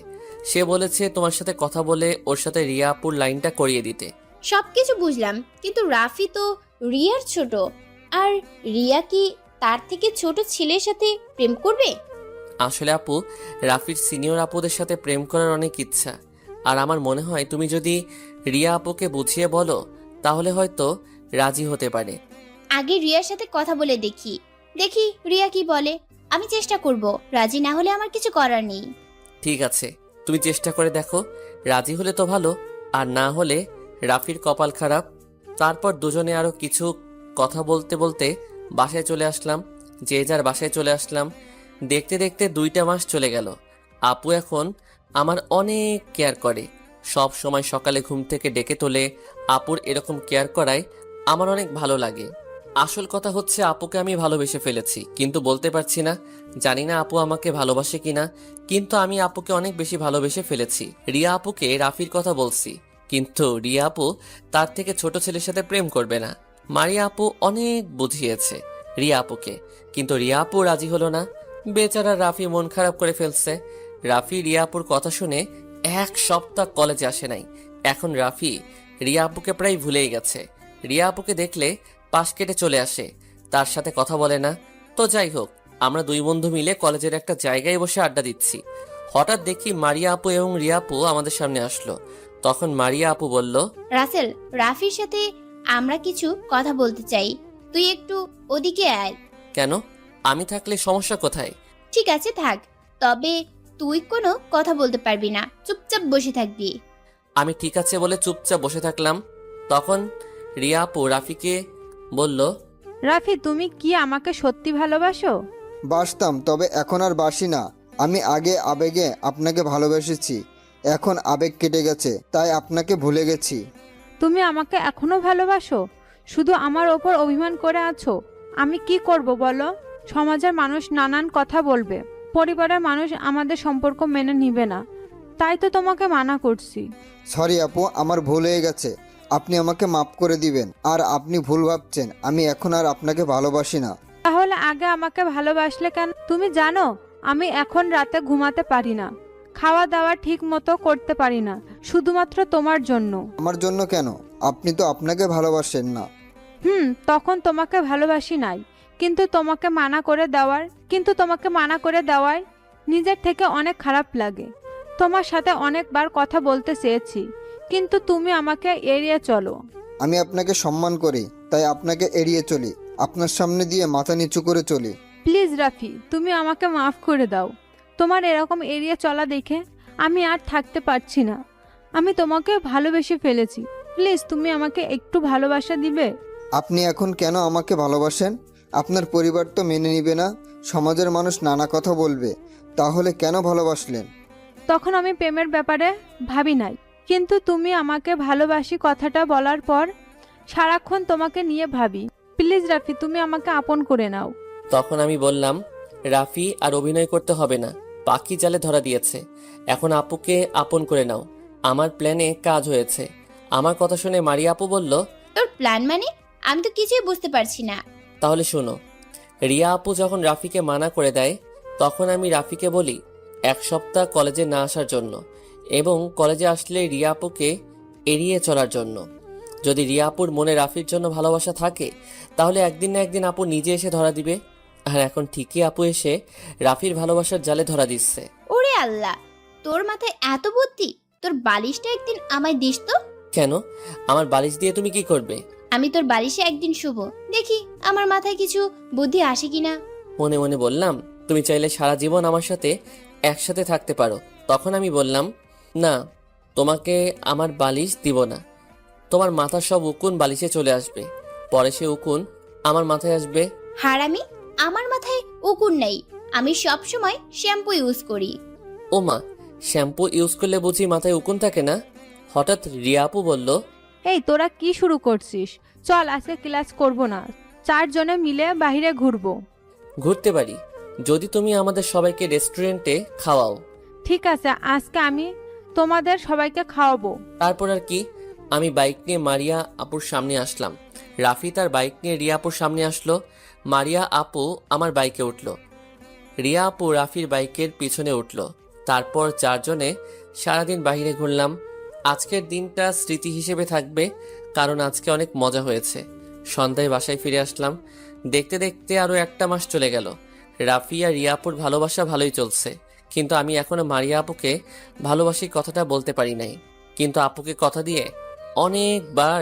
সে বলেছে তোমার সাথে কথা বলে ওর সাথে রিয়া আপুর লাইনটা করিয়ে দিতে। সবকিছু বুঝলাম, কিন্তু রাফি তো রিয়ার ছোট, আর রিয়া কি তার থেকে ছোট ছেলের সাথে প্রেম করবে? আসলে আপু, রাফির সিনিয়র আপুদের সাথে প্রেম করার অনেক ইচ্ছা। আর আমার মনে হয় তুমি যদি রিয়া আপুকে বুঝিয়ে বলো, তাহলে হয়তো রাজি হতে পারে। আগে রিয়ার সাথে কথা বলে দেখি দেখি রিয়া কি বলে। আমি চেষ্টা করব, রাজি না হলে আমার কিছু করার নেই। ঠিক আছে, তুমি চেষ্টা করে দেখো, রাজি হলে তো ভালো, আর না হলে রাফির কপাল খারাপ। তারপর দুজনে আরো কিছু কথা বলতে বলতে বাসায় চলে আসলাম। যে যার বাসায় চলে আসলাম। দেখতে দেখতে 2টা মাস চলে গেল। আপু এখন আমার অনেক কেয়ার করে। সব সময় সকালে ঘুম থেকে ডেকে তোলে। আপুর এরকম কেয়ার করায় আমার অনেক ভালো লাগে। আসল কথা হচ্ছে আপুকে আমি ভালোবেসে ফেলেছি, কিন্তু বলতে পারছি না। জানি না আপু আমাকে ভালোবাসে কিনা, কিন্তু আমি আপুকে অনেক বেশি ভালোবেসে ফেলেছি। রিয়া আপুকে রাফির কথা বলছি, কিন্তু রিয়া আপু তার থেকে ছোট ছেলের সাথে প্রেম করবে না। মারিয়া আপু অনেক বুঝিয়েছে রিয়া আপুকে, কিন্তু রিয়া আপু রাজি হলো না। বেচারা রাফি মন খারাপ করে ফেলছে। রাফি রিয়া আপুর কথা শুনে 1 সপ্তাহ কলেজে আসে নাই। এখন রাফি রিয়া আপুকে প্রায় ভুলেই গেছে। রিয়া আপুকে দেখলে পাশ কেটে চলে আসে, তার সাথে কথা বলে না। তো যাই হোক, আমরা 2 বন্ধু মিলে কলেজের একটা জায়গায় বসে আড্ডা দিচ্ছি। হঠাৎ দেখি মারিয়া আপু এবং রিয়া আপু আমাদের সামনে আসলো। তখন মারিয়া আপু বলল, রাসেল, রাফির সাথে আমরা কিছু কথা বলতে চাই, তুই একটু ওদিকে আয়। কেন? আমি থাকলে সমস্যা কোথায়? ঠিক আছে থাক, তবে তুই কোনো কথা বলতে পারবি না, চুপচাপ বসে থাকবি। আমি ঠিক আছে বলে চুপচাপ বসে থাকলাম। তখন রিয়া আপু রাফিকে বলল, রাফি, তুমি কি আমাকে সত্যি ভালোবাসো? বাসতাম, তবে এখন আর বাসি না। আমি আগে আবেগে আপনাকে ভালোবেসেছি, এখন আবেগ কেটে গেছে, তাই আপনাকে ভুলে গেছি। তুমি আমাকে এখনো ভালোবাসো? শুধু আমার ওপর অভিমান করে আছো? আমি কি করব বলো? সমাজের মানুষ নানান কথা বলবে, পরিবারের মানুষ আমাদের সম্পর্ক মেনে নিবে না, তাই তো তোমাকে মানা করছি। সরি আপু, আমার ভুল হয়ে গেছে, আপনি আমাকে মাফ করে দিবেন। আর আপনি ভুল ভাবছেন, আমি এখন আর আপনাকে ভালোবাসি না। তাহলে আগে আমাকে ভালোবাসলে কেন? তুমি জানো আমি এখন রাতে ঘুমাতে পারি না, খাওয়া দাওয়া ঠিক মতো করতে পারি না, শুধুমাত্র তোমার জন্য। আমার জন্য কেন? আপনি তো আপনাকে ভালোবাসেন না। তখন তোমাকে ভালোবাসি নাই, কিন্তু তোমাকে মানা করে দেওয়ায় নিজের থেকে অনেক খারাপ লাগে। তোমার সাথে অনেকবার কথা বলতে চেয়েছি, কিন্তু তুমি আমাকে এড়িয়ে চলো। আমি আপনাকে সম্মান করি, তাই আপনাকে এড়িয়ে চলি, আপনার সামনে দিয়ে মাথা নিচু করে চলি। প্লিজ রাফি, তুমি আমাকে মাফ করে দাও। তোমার এরকম এড়িয়ে চলা দেখে আমি আর থাকতে পারছি না। আমি তোমাকে ভালোবেসে ফেলেছি, প্লিজ তুমি আমাকে একটু ভালোবাসা দিবে? আপনি এখন কেন আমাকে ভালোবাসেন? আপনার পরিবার তো মেনে নিবে না, সমাজের মানুষ নানা কথা বলবে, তাহলে কেন ভালোবাসলেন? তখন আমি প্রেমের ব্যাপারে ভাবি নাই, কিন্তু তুমি আমাকে ভালোবাসি কথাটা বলার পর সারাক্ষণ তোমাকে নিয়ে ভাবি। প্লিজ রাফি, তুমি আমাকে আপন করে নাও। তখন আমি বললাম, রাফি আর অভিনয় করতে হবে না, পাখি জালে ধরা দিয়েছে, এখন আপুকে আপন করে নাও। আমার প্ল্যানে কাজ হয়েছে। আমার কথা শুনে মারিয়া আপু বলল, তোর প্ল্যান মানে? আমি তো কিছুই বুঝতে পারছি না। তাহলে শোনো। রিয়া আপু যখন রাফিকে মানা করে দেয়, তখন আমি রাফিকে বলি 1 সপ্তাহ কলেজে না আসার জন্য, এবং কলেজে আসলে রিয়া আপুকে এড়িয়ে চলার জন্য। যদি রিয়া আপুর মনে রাফির জন্য ভালোবাসা থাকে, তাহলে একদিন না একদিন আপু নিজে এসে ধরা দিবে। আর এখন ঠিকই আপু এসে রাফির ভালোবাসার জালে ধরা দিচ্ছে। ওরে আল্লাহ, তোর মাথায় এত বুদ্ধি! তোর বালিশটা একদিন আমায় দিস তো। কেন? আমার বালিশ দিয়ে তুমি কি করবে? আমি তোর বালিশে একদিন শুভ, দেখি আমার মাথায় কিছু বুদ্ধি আসে কিনা। মনে মনে বললাম, তুমি চাইলে সারা জীবন আমার সাথে একসাথে থাকতে পারো। তখন আমি বললাম, না, তোমাকে আমার বালিশ দিব না। তোমার মাথার সব উকুন বালিশে চলে আসবে, পরে সে উকুন আমার মাথায় আসবে। হারামি, আমার মাথায় উকুন নেই, আমি সব সময় শ্যাম্পু ইউজ করি। ও মা, শ্যাম্পু ইউজ করলে বুঝি মাথায় উকুন থাকে না? হঠাৎ রিয়া আপু বলল, এই তোরা কি শুরু করছিস? চল আজকে ক্লাস করব না, 4 জনে মিলে বাইরে ঘুরবো। ঘুরতে পারি যদি তুমি আমাদের সবাইকে রেস্টুরেন্টে খাওয়াও। ঠিক আছে, আজকে আমি তোমাদের সবাইকে খাওয়াবো। তারপর আর কি, আমি বাইক নিয়ে মারিয়া আপুর সামনে আসলাম। রাফি তার বাইক নিয়ে রিয়া আপুর সামনে আসলো। মারিয়া আপু আমার বাইকে উঠল, রিয়া আপু রাফির বাইকের পিছনে উঠল। তারপর 4 জনে সারাদিন বাইরে ঘুরলাম। আজকের দিনটা স্মৃতি হিসেবে থাকবে, কারণ আজকে অনেক মজা হয়েছে। সন্ধ্যায় বাসায় ফিরে আসলাম। দেখতে দেখতে আরও 1 মাস চলে গেল। রাফি আর রিয়া আপুর ভালোবাসা ভালোই চলছে, কিন্তু আমি এখনো মারিয়া আপুকে ভালোবাসি কথাটা বলতে পারি নাই। কিন্তু আপুকে কথা দিয়ে অনেকবার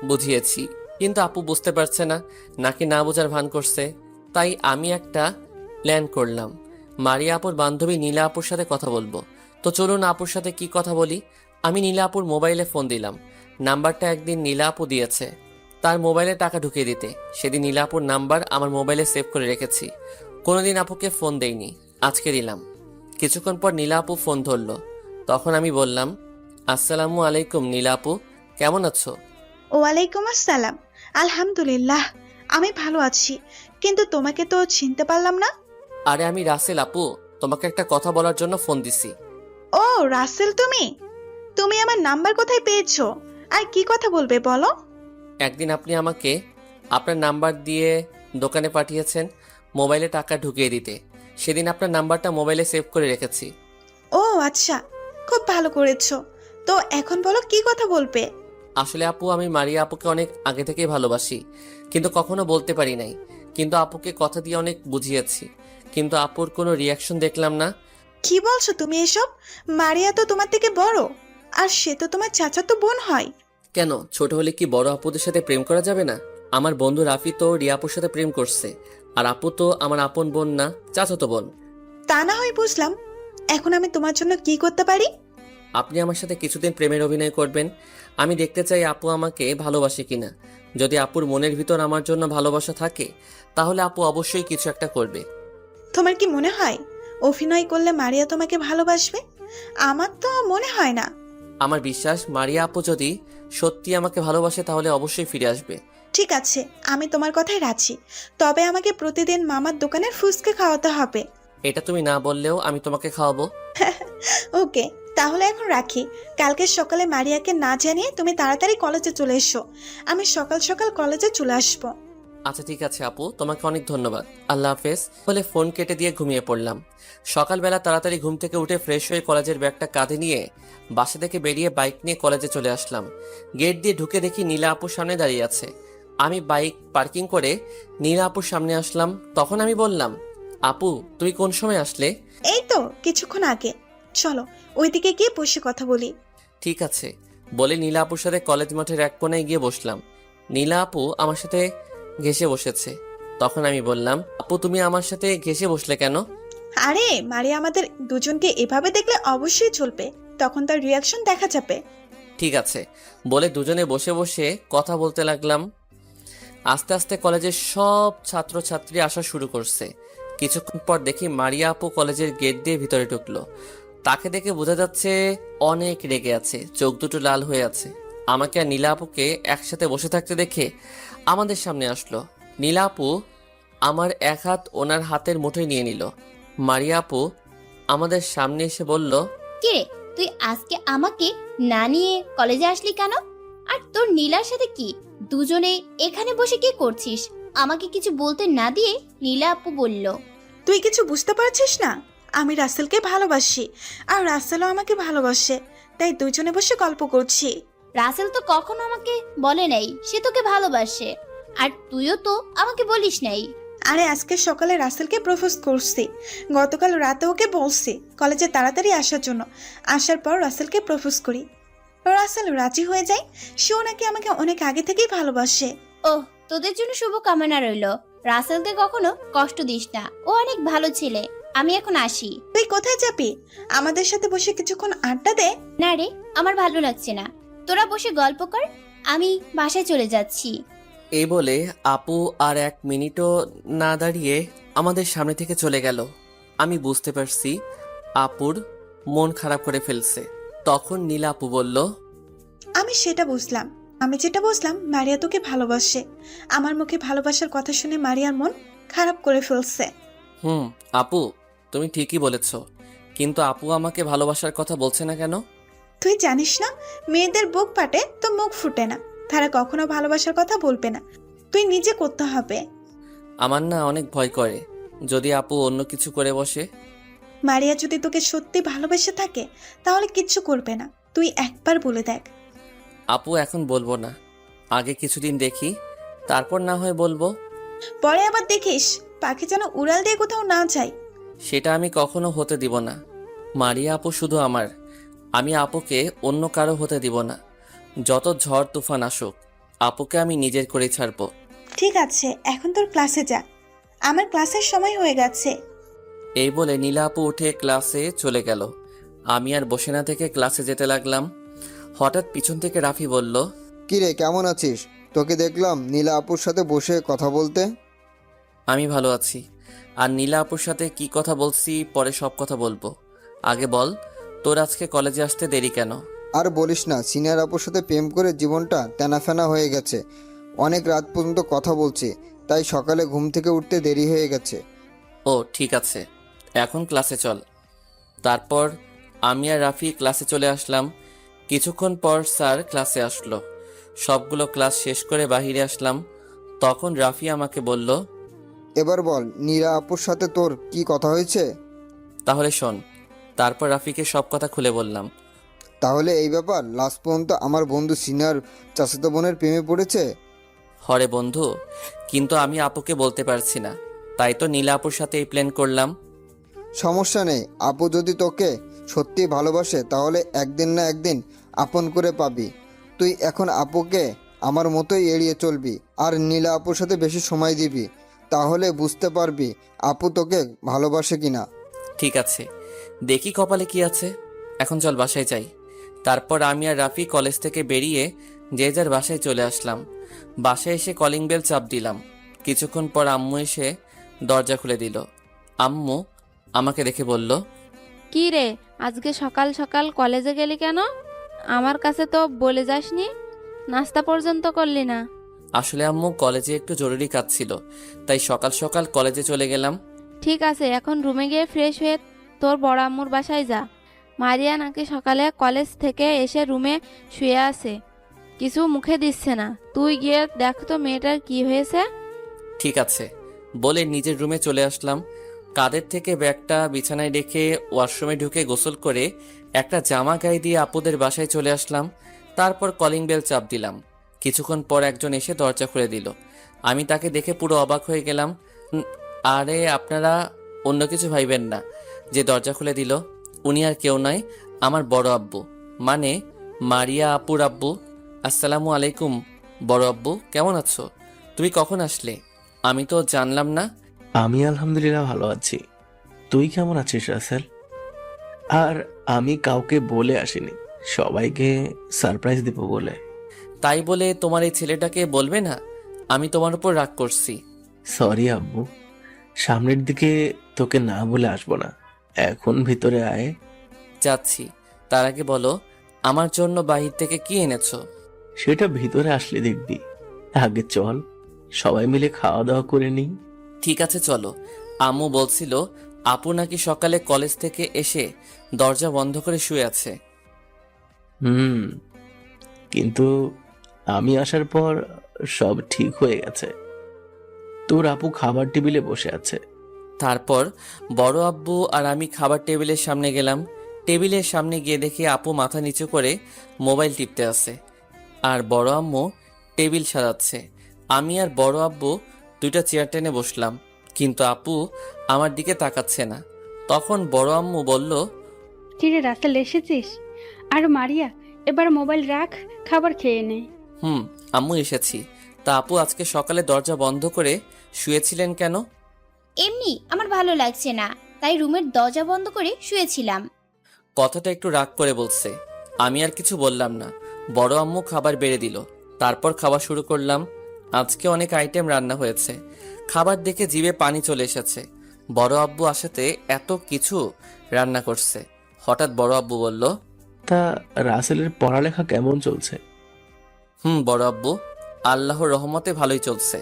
বুঝিয়েছি, কিন্তু আপু বুঝতে পারছে না, নাকি না বোঝার ভান করছে। তাই আমি একটা প্ল্যান করলাম, মারিয়া আপুর বান্ধবী নীলা আপুর সাথে কথা বলবো। তো চলুন আপুর সাথে কি কথা বলি। আমি নীলা আপুর মোবাইলে ফোন দিলাম। নাম্বারটা একদিন নীলা আপু দিয়েছে তার মোবাইলে টাকা ঢুকিয়ে দিতে। সেদিন নীলা আপুর নাম্বার আমার মোবাইলে সেভ করে রেখেছি, কোনোদিন আপুকে ফোন দেইনি, আজকে দিলাম। কিছুক্ষণ পর নীলা আপু ফোন ধরলো। তখন আমি বললাম, আসসালামু আলাইকুম নীলা আপু, কেমন আছো? ওয়ালাইকুম আসসালাম। আলহামদুলিল্লাহ, আমি ভালো আছি, কিন্তু তোমাকে তো চিনতে পারলাম না। আরে আমি রাসেল আপু, তোমাকে একটা কথা বলার জন্য ফোন দিছি। ও রাসেল, তুমি তুমি আমার নাম্বার কোথায় পেয়েছো? আর কি কথা বলবে বলো? একদিন আপনি আমাকে আপনার নাম্বার দিয়ে দোকানে পাঠিয়েছেন মোবাইলে টাকা ঢুকিয়ে দিতে। সেদিন আপনার নাম্বারটা মোবাইলে সেভ করে রেখেছি। ও আচ্ছা, খুব ভালো করেছো। তো এখন বলো কি কথা বলবে? আসলে আপু, আমি মারিয়া আপুকে অনেক আগে থেকেই ভালোবাসি, কিন্তু কখনো বলতে পারি নাই। কিন্তু আপুকে কথা দিয়ে অনেক বুঝিয়েছি, কিন্তু আপুর কোনো রিয়াকশন দেখলাম না। কি বলছো তুমি এসব? মারিয়া তো তোমার থেকে বড়, আর সে তো তোমার চাচাতো বোন হয়। কেন, ছোট হলে কি বড় আপুদের সাথে প্রেম করা যাবে না? আমার বন্ধু রাফি তো রিয়া আপুর সাথে প্রেম করছে, আর আপু তো আমার আপন বোন না, চাচাতো বোন। তা না হয় বুঝলাম, এখন আমি তোমার জন্য কি করতে পারি? আপনি আমার সাথে কিছুদিন প্রেমের অভিনয় করবেন। আমি দেখতে চাই আপু আমাকে ভালোবাসে কিনা। যদি আপুর মনের ভিতর আমার জন্য ভালোবাসা থাকে, তাহলে আপু অবশ্যই কিছু একটা করবে। তোমার কি মনে হয় অভিনয় করলে মারিয়া তোমাকে ভালোবাসবে? আমার তো মনে হয় না। আমার বিশ্বাস, মারিয়া আপু যদি সত্যি আমাকে ভালোবাসে তাহলে অবশ্যই ফিরে আসবে। ঠিক আছে, আমি তোমার কথায় রাজি। তবে আমাকে প্রতিদিন মামার দোকানের ফুচকা খাওয়াতে হবে। এটা তুমি না বললেও আমি তোমাকে খাওয়াবো। ওকে, তাহলে এখন রাখি। কালকে সকালে মারিয়াকে না জানিয়ে তুমি তাড়াতাড়ি কলেজে চলে এসো। আমি সকাল সকাল কলেজে চলে আসবো। আচ্ছা ঠিক আছে আপু, তোমাকে অনেক ধন্যবাদ। আল্লাহ হাফেজ বলে ফোন কেটে দিয়ে ঘুমিয়ে পড়লাম। সকালবেলা তাড়াতাড়ি ঘুম থেকে উঠে ফ্রেশ হয়ে কলেজের ব্যাগটা কাঁধে নিয়ে বাসা থেকে বেরিয়ে বাইক নিয়ে কলেজে চলে আসলাম। গেট দিয়ে ঢুকে দেখি নীলা আপুর সামনে দাঁড়িয়ে আছে। আমি বাইক পার্কিং করে নীলা আপুর সামনে আসলাম। তখন আমি বললাম, আপু তুমি কোন সময় আসলে? এই তো কিছুক্ষণ আগে। চলো ওইদিকে গিয়ে বসে কথা বলি। ঠিক আছে বলে নীলা আপুর সাথে কলেজ মাঠের এক কোনায় গিয়ে বসলাম। নীলা আপু আমার সাথে ঘেঁষে বসেছে। তখন আমি বললাম, আপু তুমি আমার সাথে ঘেঁষে বসলে কেন? আরে মারিয়া আমাদের দুজনকে এভাবে দেখলে অবশ্যই চলবে, তখন তার রিয়াকশন দেখা যাবে। ঠিক আছে বলে দুজনে বসে বসে কথা বলতে লাগলাম। আস্তে আস্তে কলেজের সব ছাত্রছাত্রী আসা শুরু করছে। কিছুক্ষণ পর দেখি মারিয়া আপু কলেজের গেট দিয়ে ভিতরে ঢুকলো। তাকে দেখে বোঝা যাচ্ছে অনেক রেগে আছে, চোখ দুটো লাল হয়ে আছে। আমাকে আর নীলা আপুকে একসাথে বসে থাকতে দেখে আমাদের সামনে আসলো। নীলা আপু আমার এক হাত ওনার হাতের মুঠোয় নিয়ে নিল। মারিয়া আপু আমাদের সামনে এসে বলল, কিরে, তুই আজকে আমাকে না নিয়ে কলেজে আসলি কেন? আর তোর নীলার সাথে কি? দুজনে এখানে বসে কি করছিস? আমাকে কিছু বলতে না দিয়ে নীলা আপু বলল, তুই কিছু বুঝতে পারছিস না? আমি রাসেলকে ভালোবাসি, আর রাসেলও আমাকে ভালোবাসে, তাই দুজনে বসে গল্প করছি। রাসেল তো কখনো আমাকে বলে নাই সে তোকে ভালোবাসে, আর তুইও তো আমাকে বলিস নাই। আরে আজকে সকালে রাসেলকে প্রপোজ করছি, গতকাল রাতে ওকে বলছি কলেজে তাড়াতাড়ি আসার জন্য। আসার পর রাসেলকে প্রপোজ করি, রাসেল রাজি হয়ে যায়। সেও নাকি আমাকে অনেক আগে থেকেই ভালোবাসে। ওহ, তোদের জন্য শুভ কামনা রইল। রাসেলকে কখনো কষ্ট দিস না, ও অনেক ভালো ছেলে। আমি এখন আসি। তুই কোথায় যাবি? আমাদের সাথে বসে কিছুক্ষণ আড্ডা দে। না রে, আমার ভালো লাগছে না, তোরা বসে গল্প কর, আমি বাসায় চলে যাচ্ছি। এই বলে আপু আর এক মিনিটও না দাঁড়িয়ে আমাদের সামনে থেকে চলে গেল। আমি বুঝতে পারছি আপুর মন খারাপ করে ফেলছে। তখন নীলা আপু বলল, আমি সেটা বুঝলাম। আমি যেটা বুঝলাম মারিয়া তোকে ভালোবাসে। আমার মুখে ভালোবাসার কথা শুনে মারিয়ার মন খারাপ করে ফেলছে। আপু তুমি ঠিকই বলেছ, কিন্তু আপু আমাকে ভালোবাসার কথা বলছে না কেন? তুই জানিস না, মেয়েদের বুক ফাটে তো মুখ ফুটে না, তারা কখনো ভালোবাসার কথা বলবে না। তুই নিজে করতে হবে। আমার না অনেক ভয় করে, যদি আপু অন্য কিছু করে বসে। মারিয়া যদি তোকে সত্যি ভালোবেসে থাকে তাহলে কিচ্ছু করবে না, তুই একবার বলে দেখ। আপু এখন বলবো না, আগে কিছুদিন দেখি, তারপর না হয় বলবো। পরে আবার দেখিস পাখি যেন উড়াল দিয়ে কোথাও না যায়। সেটা আমি কখনো হতে দিব না। মারিয়া আপু শুধু আমার, আমি আপুকে অন্য কারো হতে দিব না। যত ঝড় তুফান আসুক, আপুকে আমি নিজের করে ছাড়বো। ঠিক আছে, এখন তোর ক্লাসে যা, আমার ক্লাসের সময় হয়ে গেছে। এই বলে নীলা আপু উঠে ক্লাসে চলে গেল। আমি আর বসে না থেকে ক্লাসে যেতে লাগলাম। হঠাৎ পিছন থেকে রাফি বলল, কি রে, কেমন আছিস? তোকে দেখলাম নীলা আপুর সাথে বসে কথা বলতে। আমি ভালো আছি। আর নীলা আপুর সাথে কি কথা বলছি পরে সব কথা বলবো। আগে বল, তোর আজকে কলেজে আসতে দেরি কেন? আর বলিস না, সিনিয়র আপুর সাথে প্রেম করে জীবনটা তেনাফেনা হয়ে গেছে। অনেক রাত পর্যন্ত কথা বলছি, তাই সকালে ঘুম থেকে উঠতে দেরি হয়ে গেছে। ও ঠিক আছে, এখন ক্লাসে চল। তারপর আমি আর রাফি ক্লাসে চলে আসলাম। কিছুক্ষণ পর স্যার ক্লাসে আসলো। সবগুলো ক্লাস শেষ করে বাইরে আসলাম। তখন রাফি আমাকে বলল, এবার বল, নীরা আপুর সাথে তোর কি কথা হয়েছে? তাহলে শোন। তারপর রাফিকে সব কথা খুলে বললাম। তাহলে এই ব্যাপার, লাস্ট পর্যন্ত আমার বন্ধু সিনিয়র চাচাতো বোনের প্রেমে পড়েছে? হরে বন্ধু, কিন্তু আমি আপুকে বলতে পারছি না, তাই তো নীলা আপুর সাথে এই প্ল্যান করলাম। সমস্যা নেই, আপু যদি তোকে সত্যি ভালোবাসে তাহলে একদিন না একদিন আপন করে পাবি। তুই এখন আপুকে আমার মতোই এড়িয়ে চলবি আর নীলা আপুর সাথে বেশি সময় দিবি, তাহলে বুঝতে পারবি আপু তোকে ভালোবাসে কিনা। ঠিক আছে, দেখি কপালে কি আছে। এখন চল বাসায় যাই। তারপর আমি আর রাফি কলেজ থেকে বেরিয়ে যে যার বাসায় চলে আসলাম। বাসায় এসে কলিং বেল চাপ দিলাম। কিছুক্ষণ পর আম্মু এসে দরজা খুলে দিল। আম্মু আমাকে দেখে বলল, কি রে, আজকে সকাল সকাল কলেজে গেলি কেন? আমার কাছে তো বলে যাসনি, নাস্তা পর্যন্ত করলি না। আসলে আম্মু কলেজে একটু জরুরি কাজ ছিল, তাই সকাল সকাল কলেজে চলে গেলাম। ঠিক আছে, এখন রুমে গিয়ে ফ্রেশ হয়ে তোর বড় আম্মুর বাসায় যা। মারিয়া নাকি সকালে কলেজ থেকে এসে রুমে শুয়ে আছে, কিছু মুখে দিচ্ছে না। তুই গিয়ে দেখ তো মেয়েটার কি হয়েছে। ঠিক আছে বলে নিজের রুমে চলে আসলাম। কাঁধের থেকে ব্যাগটা বিছানায় রেখে ওয়াশরুমে ঢুকে গোসল করে একটা জামা গায়ে দিয়ে আপুদের বাসায় চলে আসলাম। তারপর কলিং বেল চাপ দিলাম। কিছুক্ষণ পর একজন এসে দরজা খুলে দিল। আমি তাকে দেখে পুরো অবাক হয়ে গেলাম। আরে আপনারা অন্য কিছু ভাইবেন না, যে দরজা খুলে দিল উনি আর কেউ নয়, আমার বড় আব্বু, মানে মারিয়া আপুর আব্বু। আসসালামু আলাইকুম বড় আব্বু, কেমন আছো? তুমি কখন আসলে? আমি তো জানলাম না। আমি আলহামদুলিল্লাহ ভালো আছি। তুই কেমন আছিস রাসেল? আর আমি কাউকে বলে আসিনি, সবাইকে সারপ্রাইজ দেব বলে। তাই বলে তোমার এই ছেলেটাকে বলবে না? আমি তোমার উপর রাগ করছি। সরি আব্বু, সামনের দিকে তোকে না বলে আসবো না। এখন ভিতরে আয়। যাচ্ছি, তার আগে বলো আমার জন্য বাহির থেকে কি এনেছো? সেটা ভিতরে আসলে দেখবি। আগে চল, সবাই মিলে খাওয়া দাওয়া করে নিই। ঠিক আছে চলো। আম্মু বলছিল আপু নাকি সকালে কলেজ থেকে এসে দরজা বন্ধ করে শুয়ে আছে। হুম, কিন্তু আমি আসার পর সব ঠিক হয়ে গেছে। তোর আপু খাবার টেবিলে বসে আছে। তারপর বড় আব্বু আর আমি খাবার টেবিলের সামনে গেলাম। টেবিলের সামনে গিয়ে দেখি আপু মাথা নিচু করে মোবাইল টিপতে আছে, আর বড় আম্মু টেবিল সাজাচ্ছে। আমি আর বড় আব্বু দুইটা চেয়ার টেনে বসলাম, কিন্তু আপু আমার দিকে তাকাচ্ছে না। তখন বড় আম্মু বলল, কিরে রাসেল, এসেছিস? আর মারিয়া, এবার মোবাইল রাখ, খাবার খেয়ে নে। আম্মু এসেছি। তা আপু আজকে সকালে দরজা বন্ধ করে শুয়েছিলেন কেন? এমনি আমার ভালো লাগছে না, তাই রুমের দরজা বন্ধ করে শুয়েছিলাম। কথাটা একটু রাগ করে বলছে। আমি আর কিছু বললাম না। বড় আম্মু খাবার বেড়ে দিল। তারপর খাওয়া শুরু করলাম। আজকে অনেক আইটেম রান্না হয়েছে। খাবার দেখে জিভে পানি চলে এসেছে। বড় আব্বু আসাতে এত কিছু রান্না করছে। হঠাৎ বড় আব্বু বলল, তা রাসেলের পড়ালেখা কেমন চলছে? বড় আব্বু, আল্লাহর রহমতে ভালোই চলছে।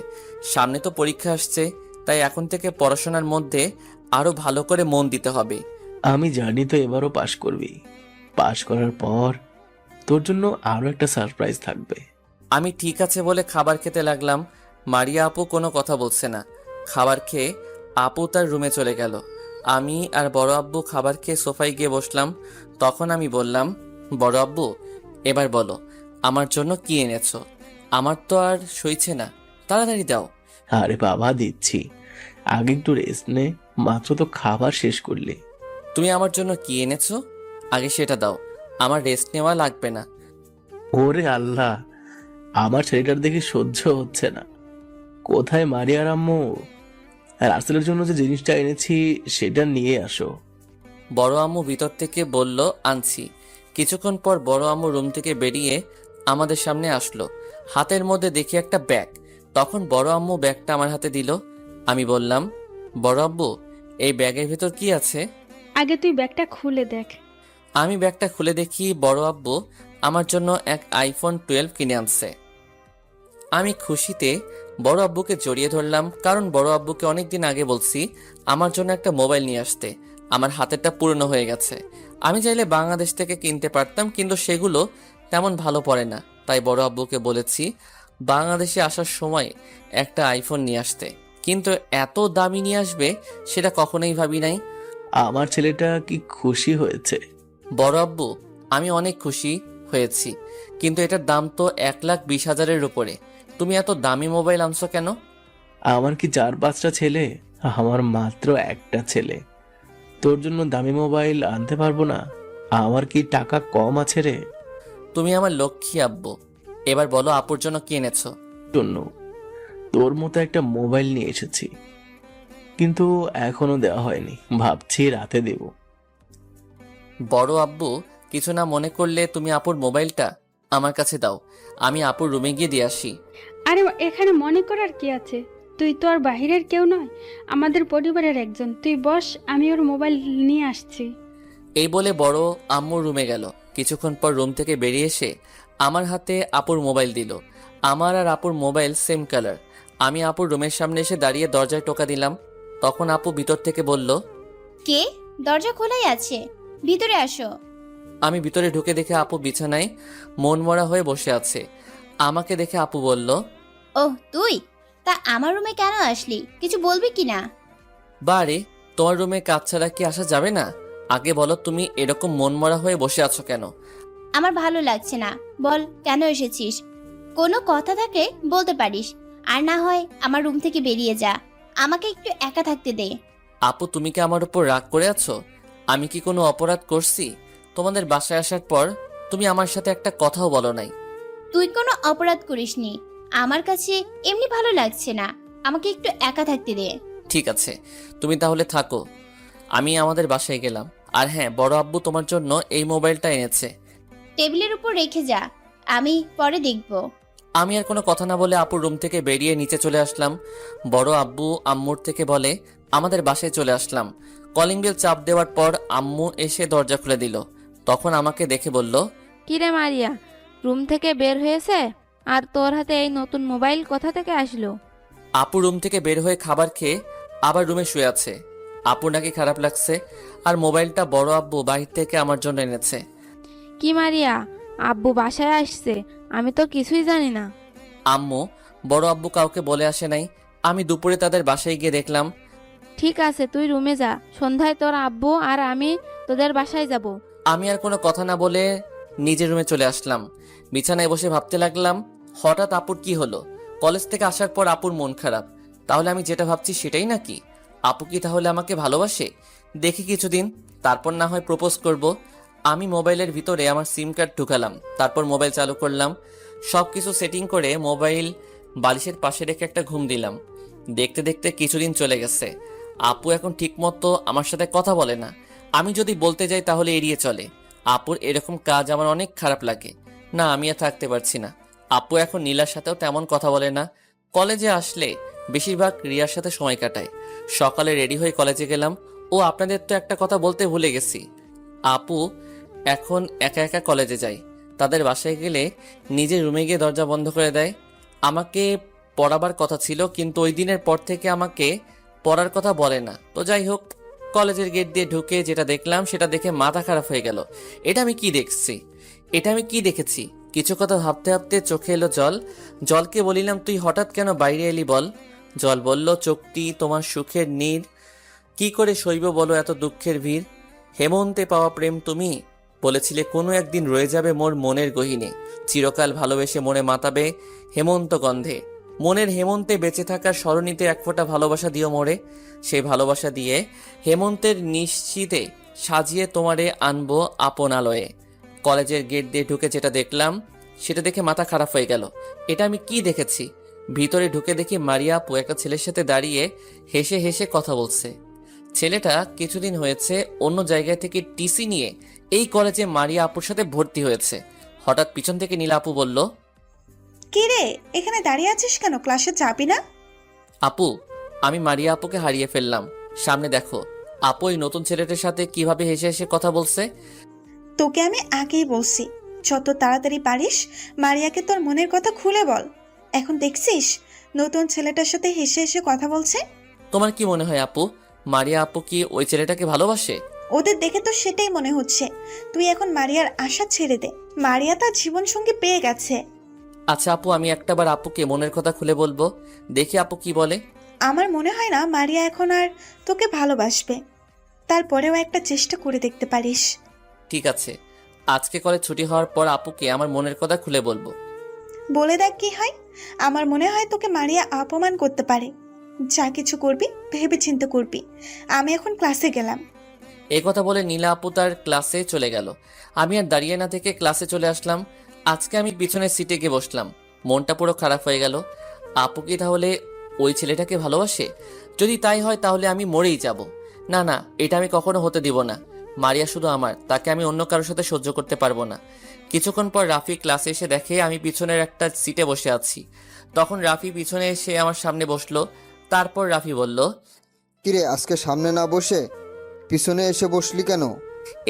সামনে তো পরীক্ষা আসছে, তাই এখন থেকে পড়াশোনার মধ্যে আরো ভালো করে মন দিতে হবে। আমি জানি তো এবারও পাশ করবি। পাশ করার পর তোর জন্য আরো একটা সারপ্রাইজ থাকবে। আমি ঠিক আছে বলে খাবার খেতে লাগলাম। মারিয়া আপু কোনো কথা বলছে না। খাবার খেয়ে আপু তার রুমে চলে গেল। আমি আর বড় আব্বু খাবার খেয়ে সোফায় গিয়ে বসলাম। তখন আমি বললাম, বড় আব্বু এবার বলো আমার জন্য কি এনেছো? আমার তো আর সইছে না, তাড়াতাড়ি দাও। আরে বাবা, দিচ্ছি, আগে একটু রেস্ট নে। মাত্র তো খাবার শেষ করলি। তুমি আমার জন্য কি এনেছো আগে সেটা দাও, আমার রেস্ট নেওয়া লাগবে না। ওরে আল্লাহ, আমার ছেলেটার দেখে সহ্য হচ্ছে না। কোথায় মারিয়ার আম্মু? রাসেলের জন্য যে জিনিসটা এনেছি সেটা নিয়ে আসো। বড় আম্মু ভিতর থেকে বলল, আনছি। কিছুক্ষণ পর বড় আম্মু রুম থেকে বেরিয়ে আমাদের সামনে আসলো। হাতের মধ্যে দেখি একটা ব্যাগ। তখন বড় আম্মু ব্যাগটা আমার হাতে দিল। আমি বললাম, বড় আব্বু এই ব্যাগের ভেতর কি আছে? আগে তুই ব্যাগটা খুলে দেখ। আমি ব্যাগটা খুলে দেখি বড় আব্বু আমার জন্য এক আইফোন 12 কিনে আনছে। আমি খুশিতে বড় আব্বুকে জড়িয়ে ধরলাম, কারণ বড় আব্বুকে অনেকদিন আগে বলছি আমার জন্য একটা মোবাইল নিয়ে আসতে। আমার হাতেরটা পুরনো হয়ে গেছে। আমি চাইলে বাংলাদেশ থেকে কিনতে পারতাম, কিন্তু সেগুলো তেমন ভালো পড়ে না। তাই বড় আব্বুকে বলেছি বাংলাদেশে আসার সময় একটা আইফোন নিয়ে আসতে, কিন্তু এত দামি নিয়ে আসবে সেটা কখনোই ভাবি নাই। আমার ছেলেটা কি খুশি হয়েছে? বড় আব্বু, আমি অনেক খুশি হয়েছি, কিন্তু এটার দাম তো 1,20,000-এর উপরে। তুমি এত দামি মোবাইল আনছো কেন? আমার কি 4-5টা ছেলে? আমার মাত্র একটা ছেলে। তোর জন্য দামি মোবাইল আনতে পারবো না? আমার কি টাকা কম আছে রে? তুমি আমার লক্ষ্মী আব্বু। এবার বলো আপুর জন্য কি এনেছো? জন্য তোর মতো একটা মোবাইল নিয়ে এসেছি, কিন্তু এখনো দেওয়া হয়নি, ভাবছি রাতে দেব। বড় আব্বু, কিছু না মনে করলে তুমি আপুর মোবাইলটা আমার কাছে দাও, আমি আপুর রুমে গিয়ে দিয়ে আসি। আরে এখানে মনে করার কি আছে? তুই তো আর বাহিরের কেউ নয়, আমাদের পরিবারের একজন। তুই বস, আমি ওর মোবাইল নিয়ে আসছি। এই বলে বড় আম্মুর রুমে গেল। কিছুক্ষণ পর রুম থেকে বেরিয়ে এসে আমার হাতে আপুর মোবাইল দিল। আমার আর আপুর মোবাইল সেম কালার। আমি আপুর রুমের সামনে এসে দাঁড়িয়ে দরজায় টোকা দিলাম। তখন আপু ভিতর থেকে বলল, কে? দরজা খোলাই আছে, ভিতরে আসো। আমি ভিতরে ঢুকে দেখে আপু বিছানায় মনমরা হয়ে বসে আছে। আমাকে দেখে আপু বলল, ওহ তুই, তা আমার রুমে কেন আসলি? কিছু বলবি কি না? বারে, তোমার রুমে কাজ ছাড়া কি আসা যাবে না? আগে বলো তুমি এরকম মনমরা হয়ে বসে আছো কেন? আমার ভালো লাগছে না। বল কেন এসেছিস? কোনো কথা থাকলে বলতে পারিস, আর না হয় আমার রুম থেকে বেরিয়ে যা। আমাকে একটু একা থাকতে দে। আপু, তুমি কি আমার উপর রাগ করে আছো? আমি কি কোনো অপরাধ করছি? তোমাদের বাসায় আসার পর তুমি আমার সাথে একটা কথাও বলো নাই। তুই কোনো অপরাধ করিসনি। আমার কাছে এমনি ভালো লাগছে না, আমাকে একটু একা থাকতে দে। ঠিক আছে, তুমি তাহলে থাকো। আমি আমাদের বাসায় গেলাম। আর হ্যাঁ, বড় আব্বু তোমার জন্য এই মোবাইলটা এনেছে। টেবিলের উপর রেখে যা, আমি পরে দেখব। আমি আর কোনো কথা না বলে আপুর রুম থেকে বেরিয়ে নিচে চলে আসলাম। বড় আব্বু আম্মুর থেকে বলে আমাদের বাসায় চলে আসলাম। কলিং বেল চাপ দেওয়ার পর আম্মু এসে দরজা খুলে দিল। তখন আমাকে দেখে বলল, কিরে মারিয়া, রুম থেকে বের হয়েছে? আর তোর হাতে এই নতুন মোবাইল কোথা থেকে আসলো? আপু রুম থেকে বের হয়ে খাবার খেয়ে আবার রুমে শুয়ে আছে। আপু নাকি খারাপ লাগছে, আর মোবাইলটা বড় আব্বু বাহির থেকে আমার জন্য এনেছে। কি মারিয়া, আব্বু বাসায় আসছে? আমি তো কিছুই জানি না। আম্মু, বড় আব্বু কাউকে বলে আসে নাই। আমি দুপুরে তাদের বাসায় গিয়ে দেখলাম। ঠিক আছে, তুই রুমে যা, সন্ধ্যায় তোর আব্বু আর আমি তোদের বাসায় যাব। আমি আর কোনো কথা না বলে নিজের রুমে চলে আসলাম। বিছানায় বসে ভাবতে লাগলাম, হঠাৎ আপুর কি হলো? কলেজ থেকে আসার পর আপুর মন খারাপ। তাহলে আমি যেটা ভাবছি সেটাই নাকি? আপু কি তাহলে আমাকে ভালোবাসে? দেখি কিছুদিন, তারপর না হয় প্রপোজ করব। আমি মোবাইলের ভিতরে আমার সিম কার্ড ঢুকালাম, তারপর মোবাইল চালু করলাম। সব কিছু সেটিং করে মোবাইল বালিশের পাশে রেখে একটা ঘুম দিলাম। দেখতে দেখতে কিছুদিন চলে গেছে। আপু এখন ঠিকমতো আমার সাথে কথা বলে না। আমি যদি বলতে যাই তাহলে এড়িয়ে চলে। আপুর এরকম কাজ আমার অনেক খারাপ লাগে। না, আমি আর থাকতে পারছি না। আপু এখন নীলার সাথেও তেমন কথা বলে না। কলেজে আসলে বেশিরভাগ রিয়ার সাথে সময় কাটায়। সকালে রেডি হয়ে কলেজে গেলাম। ও, আপনাদের তো একটা কথা বলতে ভুলে গেছি। আপু এখন একা একা কলেজে যায়। তাদের বাসায় গেলে নিজের রুমে গিয়ে দরজা বন্ধ করে দেয়। আমাকে পড়াবার কথা ছিল, কিন্তু ওই দিনের পর থেকে আমাকে পড়ার কথা বলে না। তো যাই হোক, কলেজের গেট দিয়ে ঢুকে যেটা দেখলাম সেটা দেখে মাথা খারাপ হয়ে গেল। এটা আমি কি দেখেছি? কিছু কথা ভাবতে ভাবতে চোখে এলো জল। জলকে বলিলাম, তুই হঠাৎ কেন বাইরে এলি বল? জল বলল, চোখটি তোমার সুখের নীর, কি করে সইব বলো এত দুঃখের ভিড়? হেমন্তে পাওয়া প্রেম তুমি, বলেছিলে কোনো একদিন রয়ে যাবে মোর মনের গহীনে, চিরকাল ভালোবেসে মনে মাতাবে হেমন্ত গন্ধে। মনের হেমন্তে বেঁচে থাকার স্মরণীতে এক ফোঁটা ভালোবাসা দিও মোরে। সেই ভালোবাসা দিয়ে হেমন্তের নিশ্চিতে সাজিয়ে তোমারে আনবো আপন আলোয়ে। কলেজের গেট দিয়ে ঢুকে যেটা দেখলাম সেটা দেখে মাথা খারাপ হয়ে গেল। এটা আমি কি দেখেছি? ভিতরে ঢুকে দেখি মারিয়া আপু একটা ছেলের সাথে দাঁড়িয়ে হেসে হেসে কথা বলছে। ছেলেটা কিছুদিন হয়েছে অন্য জায়গা থেকে টিসি নিয়ে এই কলেজে মারিয়া আপুর সাথে ভর্তি হয়েছে। হঠাৎ পিছন থেকে নীলা আপু বলল, কি রে, এখানে দাঁড়িয়ে আছিস কেন? ক্লাসে যাবি না? আপু, আমি মারিয়া আপুকে হারিয়ে ফেললাম। সামনে দেখো। আপু এই নতুন ছেলেটার সাথে কিভাবে হেসে হেসে কথা বলছে। তোকে আমি আগেই বলছি, যত তাড়াতাড়ি পারিস মারিয়াকে তোর মনের কথা খুলে বল। এখন দেখছিস নতুন ছেলেটার সাথে হেসে হেসে কথা বলছে। তোমার কি মনে হয় আপু, মারিয়া আপু কি ওই ছেলেটাকে ভালোবাসে? ওদের দেখে তো সেটাই মনে হচ্ছে। তুই এখন মারিয়ার আশা ছেড়ে দে, মারিয়া তার জীবন সঙ্গী পেয়ে গেছে। আচ্ছা আপু, আমি একটাবার আপুকে মনের কথা খুলে বলবো, দেখি আপু কি বলে। আমার মনে হয় না মারিয়া এখন আর তোকে ভালোবাসবে, তারপরেও একটা চেষ্টা করে দেখতে পারিস। ঠিক আছে, আজকে কলেজ ছুটি হওয়ার পর আপুকে আমার মনের কথা খুলে বলবো। বলে দেখ কি হয়। আমার মনে হয় তোকে মারিয়া অপমান করতে পারে। যা কিছু করবি ভেবে চিন্তে করবি। আমি এখন ক্লাসে গেলাম। এই কথা বলে নীলা আপু তার ক্লাসে চলে গেল। আমি আর দাঁড়িয়ে না থেকে ক্লাসে চলে আসলাম। আজকে আমি পিছনের সিটে গিয়ে বসলাম। মনটা পুরো খারাপ হয়ে গেল। আপু কি তাহলে ওই ছেলেটাকে ভালোবাসে? যদি তাই হয় তাহলে আমি মরেই যাব। না না, এটা আমি কখনো হতে দিব না। মারিয়া শুধু আমার, তাকে আমি অন্য কারোর সাথে সহ্য করতে পারবো না। কিছুক্ষণ পর রাফি ক্লাসে এসে দেখে আমি পিছনের একটা সিটে বসে আছি। তখন রাফি পিছনে এসে আমার সামনে বসলো। তারপর রাফি বলল, কিরে আজকে সামনে না বসে পিছনে এসে বসলি কেন?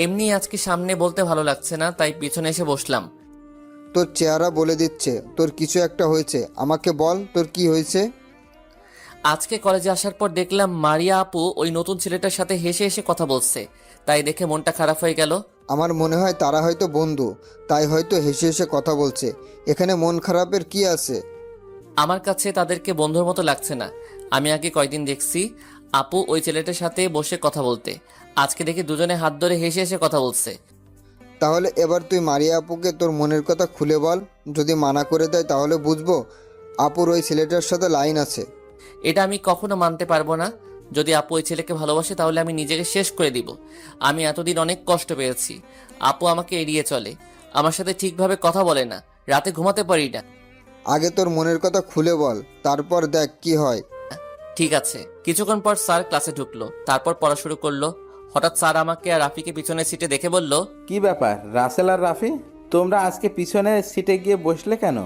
এমনি আজকে সামনে বলতে ভালো লাগছে না, তাই পিছনে এসে বসলাম। তোর চেহারা বলে দিচ্ছে তোর কিছু একটা হয়েছে। আমাকে বল তোর কি হয়েছে? আজকে কলেজে আসার পর দেখলাম মারিয়া আপু ওই নতুন ছেলেটার সাথে হেসে হেসে কথা বলছে, তাই দেখে মনটা খারাপ হয়ে গেল। আমার মনে হয় তারা হয়তো বন্ধু, তাই হয়তো হেসে হেসে কথা বলছে। এখানে মন খারাপের কি আছে? আমার কাছে তাদেরকে বন্ধুর মতো লাগছে না। আমি আগে কয়দিন দেখছি আপু ওই ছেলেটার সাথে বসে কথা বলতে, আজকে দেখি দুজনে হাত ধরে হেসে হেসে কথা বলছে। তাহলে এবার তুই মারিয়া আপুকে তোর মনের কথা খুলে বল। যদি মানা করে দেয় তাহলে বুঝবো আপুর ওই ছেলেটার সাথে লাইন আছে। এটা আমি কখনো মানতে পারবো না। যদি আপু ওই ছেলেকে ভালোবাসে তাহলে আমি নিজেকে শেষ করে দিব। আমি এতদিন অনেক কষ্ট পেয়েছি। আপু আমাকে এড়িয়ে চলে, আমার সাথে ঠিকভাবে কথা বলে না, রাতে ঘুমাতে পারি না। আগে তোর মনের কথা খুলে বল, তারপর দেখ কি হয়। ঠিক আছে। কিছুক্ষণ পর স্যার ক্লাসে ঢুকলো, তারপর পড়া শুরু করলো। হঠাৎ স্যার আমাকে আর রাফিকে পিছনের সিটে দেখে বলল, কি ব্যাপার রাসেল আর রাফি, তোমরা আজকে পিছনের সিটে গিয়ে বসলে কেন?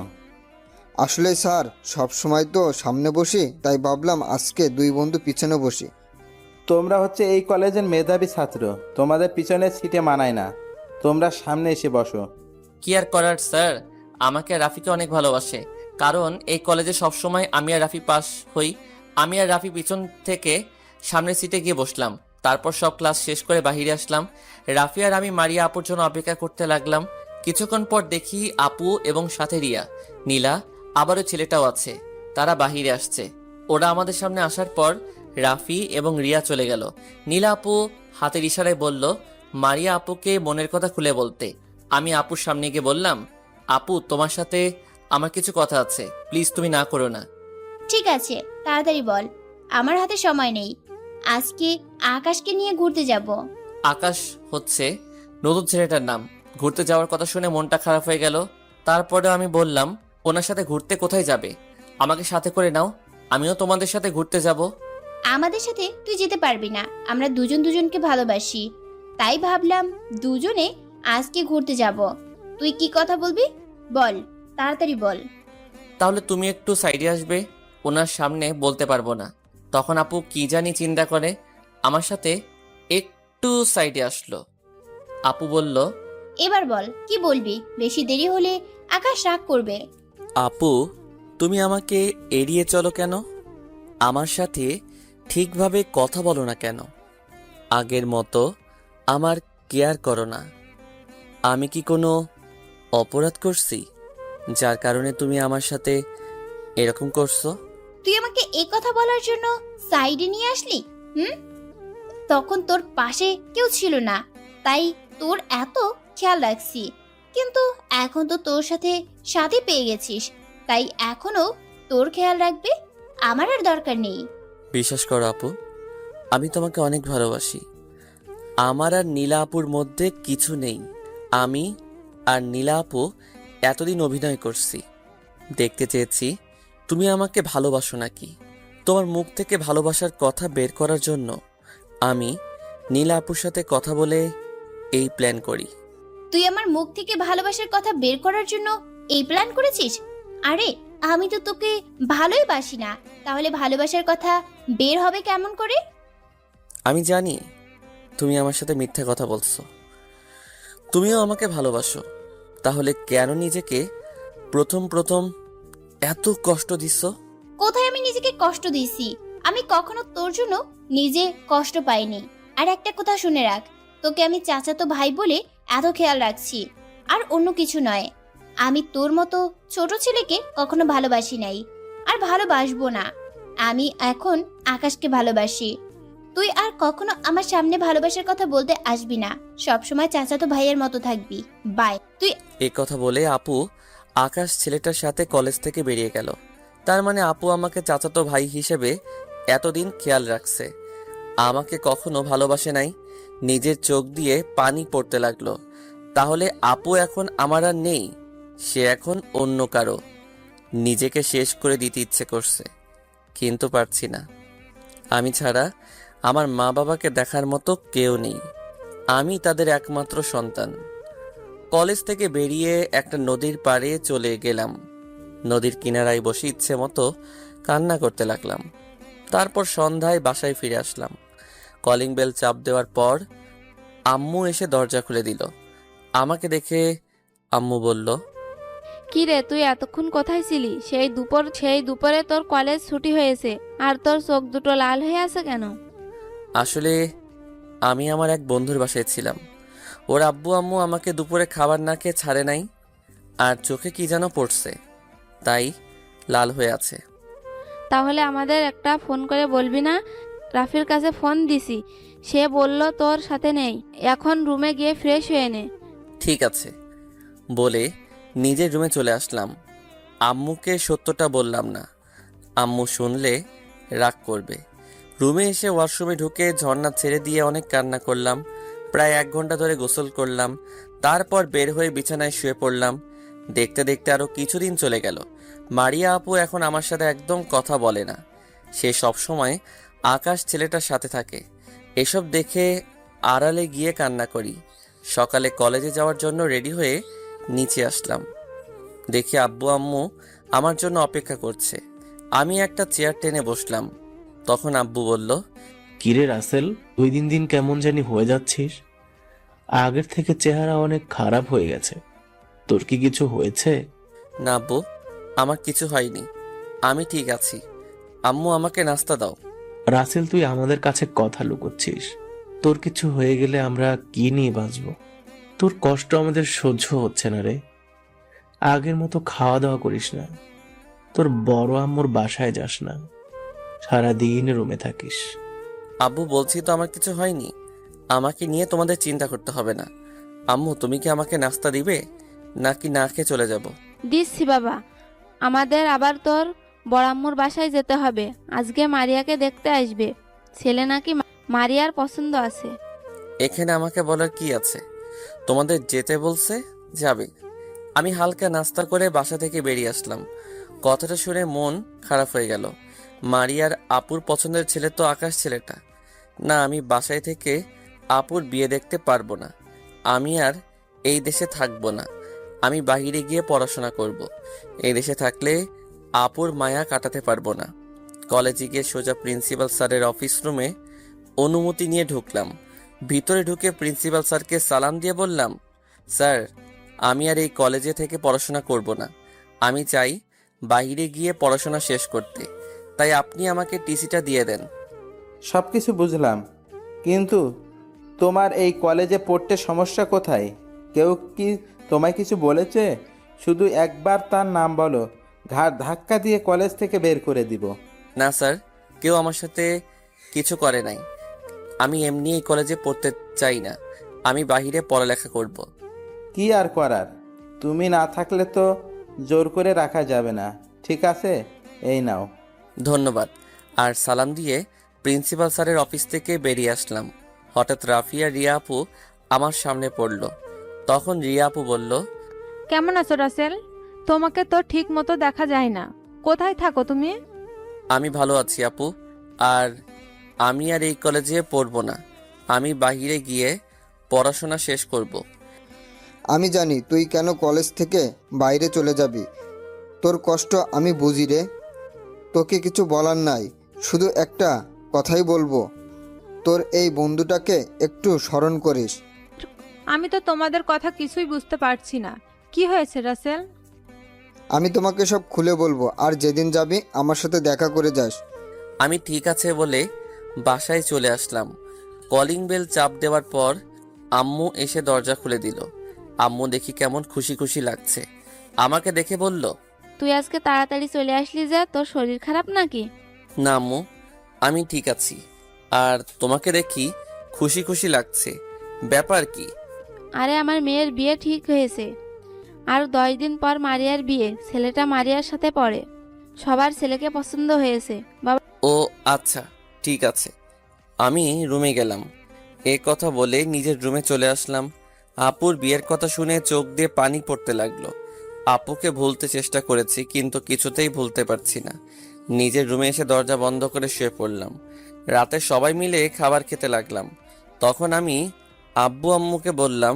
আসলে স্যার সব সময় তো সামনে বসি, তাই ভাবলাম আজকে দুই বন্ধু পিছনে বসি। তোমরা হচ্ছে এই কলেজের মেধাবী ছাত্র, তোমাদের পিছনের সিটে মানায় না, তোমরা সামনে এসে বসো। কি আর করার স্যার, আমাকে আর রাফিকে অনেক ভালোবাসে, কারণ এই কলেজে সবসময় আমি আর রাফি পাস হই। আমি আর রাফি পিছন থেকে সামনের সিটে গিয়ে বসলাম। তারপর সব ক্লাস শেষ করে বাহিরে আসলাম। রাফি আর আমি মারিয়া আপুর জন্য অপেক্ষা করতে লাগলাম। কিছুক্ষণ পর দেখি আপু এবং সাথে রিয়া, নীলা, আবারও ছেলেটাও আছে। তারা বাহিরে আসছে। ওরা আমাদের সামনে আসার পর রাফি এবং রিয়া চলে গেল। নীলা আপু হাতের ইশারায় বলল মারিয়া আপুকে মনের কথা খুলে বলতে। আমি আপুর সামনে গিয়ে বললাম, আপু তোমার সাথে আমার কিছু কথা আছে, প্লিজ তুমি না করো না। ঠিক আছে, তাড়াতাড়ি বল, আমার হাতে সময় নেই। আজকে আকাশকে নিয়ে ঘুরতে যাব। আকাশ হচ্ছে নতুন ছেলেটার নাম। ঘুরতে যাওয়ার কথা শুনে মনটা খারাপ হয়ে গেল। তারপরেও আমি বললাম, ওনার সাথে ঘুরতে কোথায় যাবে? আমাকে সাথে করে নাও, আমিও তোমাদের সাথে ঘুরতে যাব। আমাদের সাথে তুই যেতে পারবি না, আমরা দুজন দুজনকে ভালোবাসি। তাই ভাবলাম দুজনে আজকে ঘুরতে যাব। তুই কি কথা বলবি বল, তাড়াতাড়ি বল। তাহলে তুমি একটু সাইডে আসবে, ওনার সামনে বলতে পারবো না। তখন আপু কি জানি চিন্তা করে আমার সাথে একটু সাইডে আসলো। আপু বলল, এবার বল কি বলবি, বেশি দেরি হলে আকাশ রাগ করবে। আপু তুমি আমাকে এড়িয়ে চলো কেন? আমার সাথে ঠিকভাবে কথা বলো না কেন? আগের মতো আমার কেয়ার করো না। আমি কি কোনো অপরাধ করছি যার কারণে তুমি আমার সাথে এরকম করছো? তুই আমাকে এই কথা বলার জন্য সাইডে নিয়ে আসলি? তখন তোর পাশে কেউ ছিল না, তাই তোর এত খেয়াল রাখছি। কিন্তু এখন তো তোর সাথে সাথে পেয়ে গেছিস, তাই এখনো তোর খেয়াল রাখবে আমার আর দরকার নেই। বিশ্বাস করো আপু, আমি তোমাকে অনেক ভালোবাসি। আমার আর নীলা আপুর মধ্যে কিছু নেই। আমি আর নীলা আপু এতদিন অভিনয় করছি, দেখতে চেয়েছি তুমি আমাকে ভালোবাসো নাকি। তোমার মুখ থেকে ভালোবাসার কথা বের করার জন্য আমি নীলা আপুর সাথে কথা বলে এই প্ল্যান করি। তুই আমার মুখ থেকে ভালোবাসার কথা বের করার জন্য এই প্ল্যান করেছিস? আরে আমি তো তোকে ভালোই বাসি না, তাহলে ভালোবাসার কথা বের হবে কেমন করে? আমি জানি তুমি আমার সাথে মিথ্যা কথা বলছো, তুমিও আমাকে ভালোবাসো, তাহলে কেন নিজেকে প্রথম এত কষ্ট দিছ? কোথায় আমি নিজেকে কষ্ট দিয়েছি? আমি কখনো তোর জন্য নিজে কষ্ট পাইনি। আর একটা কথা শুনে রাখ, তোকে আমি চাচাতো ভাই বলে এত খেয়াল রাখছি, আর অন্য কিছু নয়। আমি তোর মতো ছোট ছেলেকে কখনো ভালোবাসি নাই, আর ভালোবাসবো না। আমি এখন আকাশকে ভালোবাসি। তুই আর কখনো আমার সামনে ভালোবাসার কথা বলতে আসবি না। সবসময় চাচাতো ভাইয়ের মতো থাকবি। বাই। তুই এই কথা বলে আপু আকাশ ছেলেটার সাথে কলেজ থেকে বেরিয়ে গেল। তার মানে আপু আমাকে চাচাতো ভাই হিসেবে এতদিন খেয়াল রাখছে, আমাকে কখনো ভালোবাসে নাই। নিজের চোখ দিয়ে পানি পড়তে লাগলো। তাহলে আপু এখন আমার আর নেই, সে এখন অন্য কারো। নিজেকে শেষ করে দিতে ইচ্ছে করছে, কিন্তু পারছি না। আমি ছাড়া আমার মা বাবাকে দেখার মতো কেউ নেই। আমি তাদের একমাত্র সন্তান। কলেজ থেকে বেরিয়ে একটা নদীর পাড়ে চলে গেলাম। নদীর কিনারায় বসে ইচ্ছে মতো কান্না করতে লাগলাম। তারপর সন্ধ্যায় বাসায় ফিরে আসলাম। কলিং বেল চাপ দেওয়ার পর আম্মু এসে দরজা খুলে দিল। আমাকে দেখে আম্মু বলল, কি রে, তুই এতক্ষণ কোথায় ছিলি? সেই দুপুরে তোর কলেজ ছুটি হয়েছে, আর তোর চোখ দুটো লাল হয়ে আছে কেন? আসলে আমি আমার এক বন্ধুর বাসায় ছিলাম। ওর আব্বু আম্মু আমাকে দুপুরে খাবার না খেয়ে ছাড়ে নাই, আর চোখে কি যেন পড়ছে, তাই লাল হয়ে আছে। তাহলে আমাদের একটা ফোন করে বলবি না? রাফির কাছে ফোন দিছি, সে বলল তোর সাথে নেই। এখন রুমে গিয়ে ফ্রেশ হয়ে নে। ঠিক আছে বলে নিজের রুমে চলে আসলাম। আম্মুকে সত্যটা বললাম না, আম্মু শুনলে রাগ করবে। রুমে এসে ওয়াশরুমে ঢুকে ঝর্ণা ছেড়ে দিয়ে অনেক কান্না করলাম। প্রায় 1 ঘন্টা ধরে গোসল করলাম। তারপর বের হয়ে বিছানায় শুয়ে পড়লাম। দেখতে দেখতে আরো কিছুদিন চলে গেল। মারিয়া আপু এখন আমার সাথে একদম কথা বলে না, সে সব সময় আকাশ ছেলেটার সাথে থাকে। এসব দেখে আড়ালে গিয়ে কান্না করি। সকালে কলেজে যাওয়ার জন্য রেডি হয়ে নিচে আসলাম। দেখি আব্বু আম্মু আমার জন্য অপেক্ষা করছে। আমি একটা চেয়ার টেনে বসলাম। তখন আব্বু বলল, কিরে রাসেল, তুই দিন দিন কেমন জানি হয়ে যাচ্ছিস। আগের থেকে চেহারা অনেক খারাপ হয়ে গেছে। তোর কি কিছু হয়েছে? না আব্বু, আমার কিছু হয়নি, আমি ঠিক আছি। আম্মু আমাকে নাস্তা দাও। রাসেল, তুই আমাদের কাছে কথা লুকোচ্ছিস। তোর কিছু হয়ে গেলে আমরা কি নিয়ে বাঁচবো? তোর কষ্ট আমাদের সহ্য হচ্ছে না রে। আগের মতো খাওয়া দাওয়া করিস না, তোর বড় আম্মুর বাসায় যাস না, সারাদিন রুমে থাকিস। আব্বু বলছি তো আমার কিছু হয়নি, আমাকে নিয়ে তোমাদের চিন্তা করতে হবে না। আম্মু তুমি কি আমাকে নাস্তা দিবে, নাকি না খেয়ে চলে যাব? দিচ্ছি বাবা, আমাদের আবার তোর বড়াম্মুর বাসায় যেতে হবে। আজকে মারিয়াকে দেখতে আসবে, ছেলে নাকি মারিয়ার পছন্দ আছে। এখানে আমাকে বলার কি আছে? তোমাদের যেতে বলছে, যাবে। আমি হালকা নাস্তা করে বাসা থেকে বেরিয়ে আসলাম। কথাটা শুনে মন খারাপ হয়ে গেল। মারিয়ার আপুর পছন্দের ছেলে তো আকাশ ছেলেটা। না, আমি বাসায় থেকে আপুর বিয়ে দেখতে পারবো না। আমি আর এই দেশে থাকবো না, আমি বাইরে গিয়ে পড়াশোনা করব। এই দেশে থাকলে আপুর মায়া কাটাতে পারবো না। কলেজে গিয়ে সোজা প্রিন্সিপাল স্যারের অফিস রুমে অনুমতি নিয়ে ঢুকলাম। ভিতরে ঢুকে প্রিন্সিপাল স্যারকে সালাম দিয়ে বললাম, স্যার, আমি আর এই কলেজে থেকে পড়াশোনা করব না। আমি চাই বাইরে গিয়ে পড়াশোনা শেষ করতে। তাই আপনি আমাকে টিসিটা দিয়ে দেন। সব কিছু বুঝলাম, কিন্তু তোমার এই কলেজে পড়তে সমস্যা কোথায়? কেউ কি তোমায় কিছু বলেছে? শুধু একবার তার নাম বলো, ঘাড় ধাক্কা দিয়ে কলেজ থেকে বের করে দিব। না স্যার, কেউ আমার সাথে কিছু করে নাই। আমি এমনি এই কলেজে পড়তে চাই না, আমি বাইরে পড়ালেখা করব। কি আর করার, তুমি না থাকলে তো জোর করে রাখা যাবে না। ঠিক আছে, এই নাও। ধন্যবাদ। আর সালাম দিয়ে প্রিন্সিপাল স্যারের অফিস থেকে বেরিয়ে আসলাম। হঠাৎ রাফিয়া রিয়া আপু আমার সামনে পড়ল। তখন রিয়া আপু বলল, কেমন আছো রাসেল? তোমাকে তো ঠিক মতো দেখা যায় না, কোথায় থাকো তুমি? আমি ভালো আছি আপু, আর আমি আর এই কলেজে পড়বো না, আমি বাইরে গিয়ে পড়াশোনা শেষ করব। আমি জানি তুই কেন কলেজ থেকে বাইরে চলে যাবি। তোর কষ্ট আমি বুঝি রে। তোকে কিছু বলার নাই, শুধু একটা কথাই বলবো, তোর এই বন্ধুটাকে একটু স্মরণ করিস। আমি তো তোমাদের কথা কিছুই বুঝতে পারছি না। কি হয়েছে রাসেল? আমি তোমাকে সব খুলে বলবো, আর যেদিন যাবি আমার সাথে দেখা করে যাস। আমি ঠিক আছে বলে বাসায় চলে আসলাম। কলিং বেল চাপ দেওয়ার পর আম্মু এসে দরজা খুলে দিল। আম্মু দেখি কেমন খুশি খুশি লাগছে। আমাকে দেখে বলল, তুই আজকে তাড়াতাড়ি চলে আসলি যে, তোর শরীর খারাপ নাকি? না আম্মু, আমি ঠিক আছি। আর তোমাকে দেখি খুশি খুশি লাগছে, ব্যাপার কি? আরে আমার মেয়ের বিয়ে ঠিক হয়েছে। আর 10 দিন পর মারিয়ার বিয়ে। ছেলেটা মারিয়ার সাথে পড়ে। সবার ছেলেকে পছন্দ হয়েছে বাবা। ও আচ্ছা, ঠিক আছে। আমি রুমে গেলাম। এ কথা বলে নিজের রুমে চলে আসলাম। আপুর বিয়ের কথা শুনে চোখ দিয়ে পানি পড়তে লাগলো। আপুকে ভুলতে চেষ্টা করেছি, কিন্তু কিছুতেই ভুলতে পারছি না। নিজের রুমে এসে দরজা বন্ধ করে শুয়ে পড়লাম। রাতে সবাই মিলে খাবার খেতে লাগলাম। তখন আমি আব্বু আম্মুকে বললাম,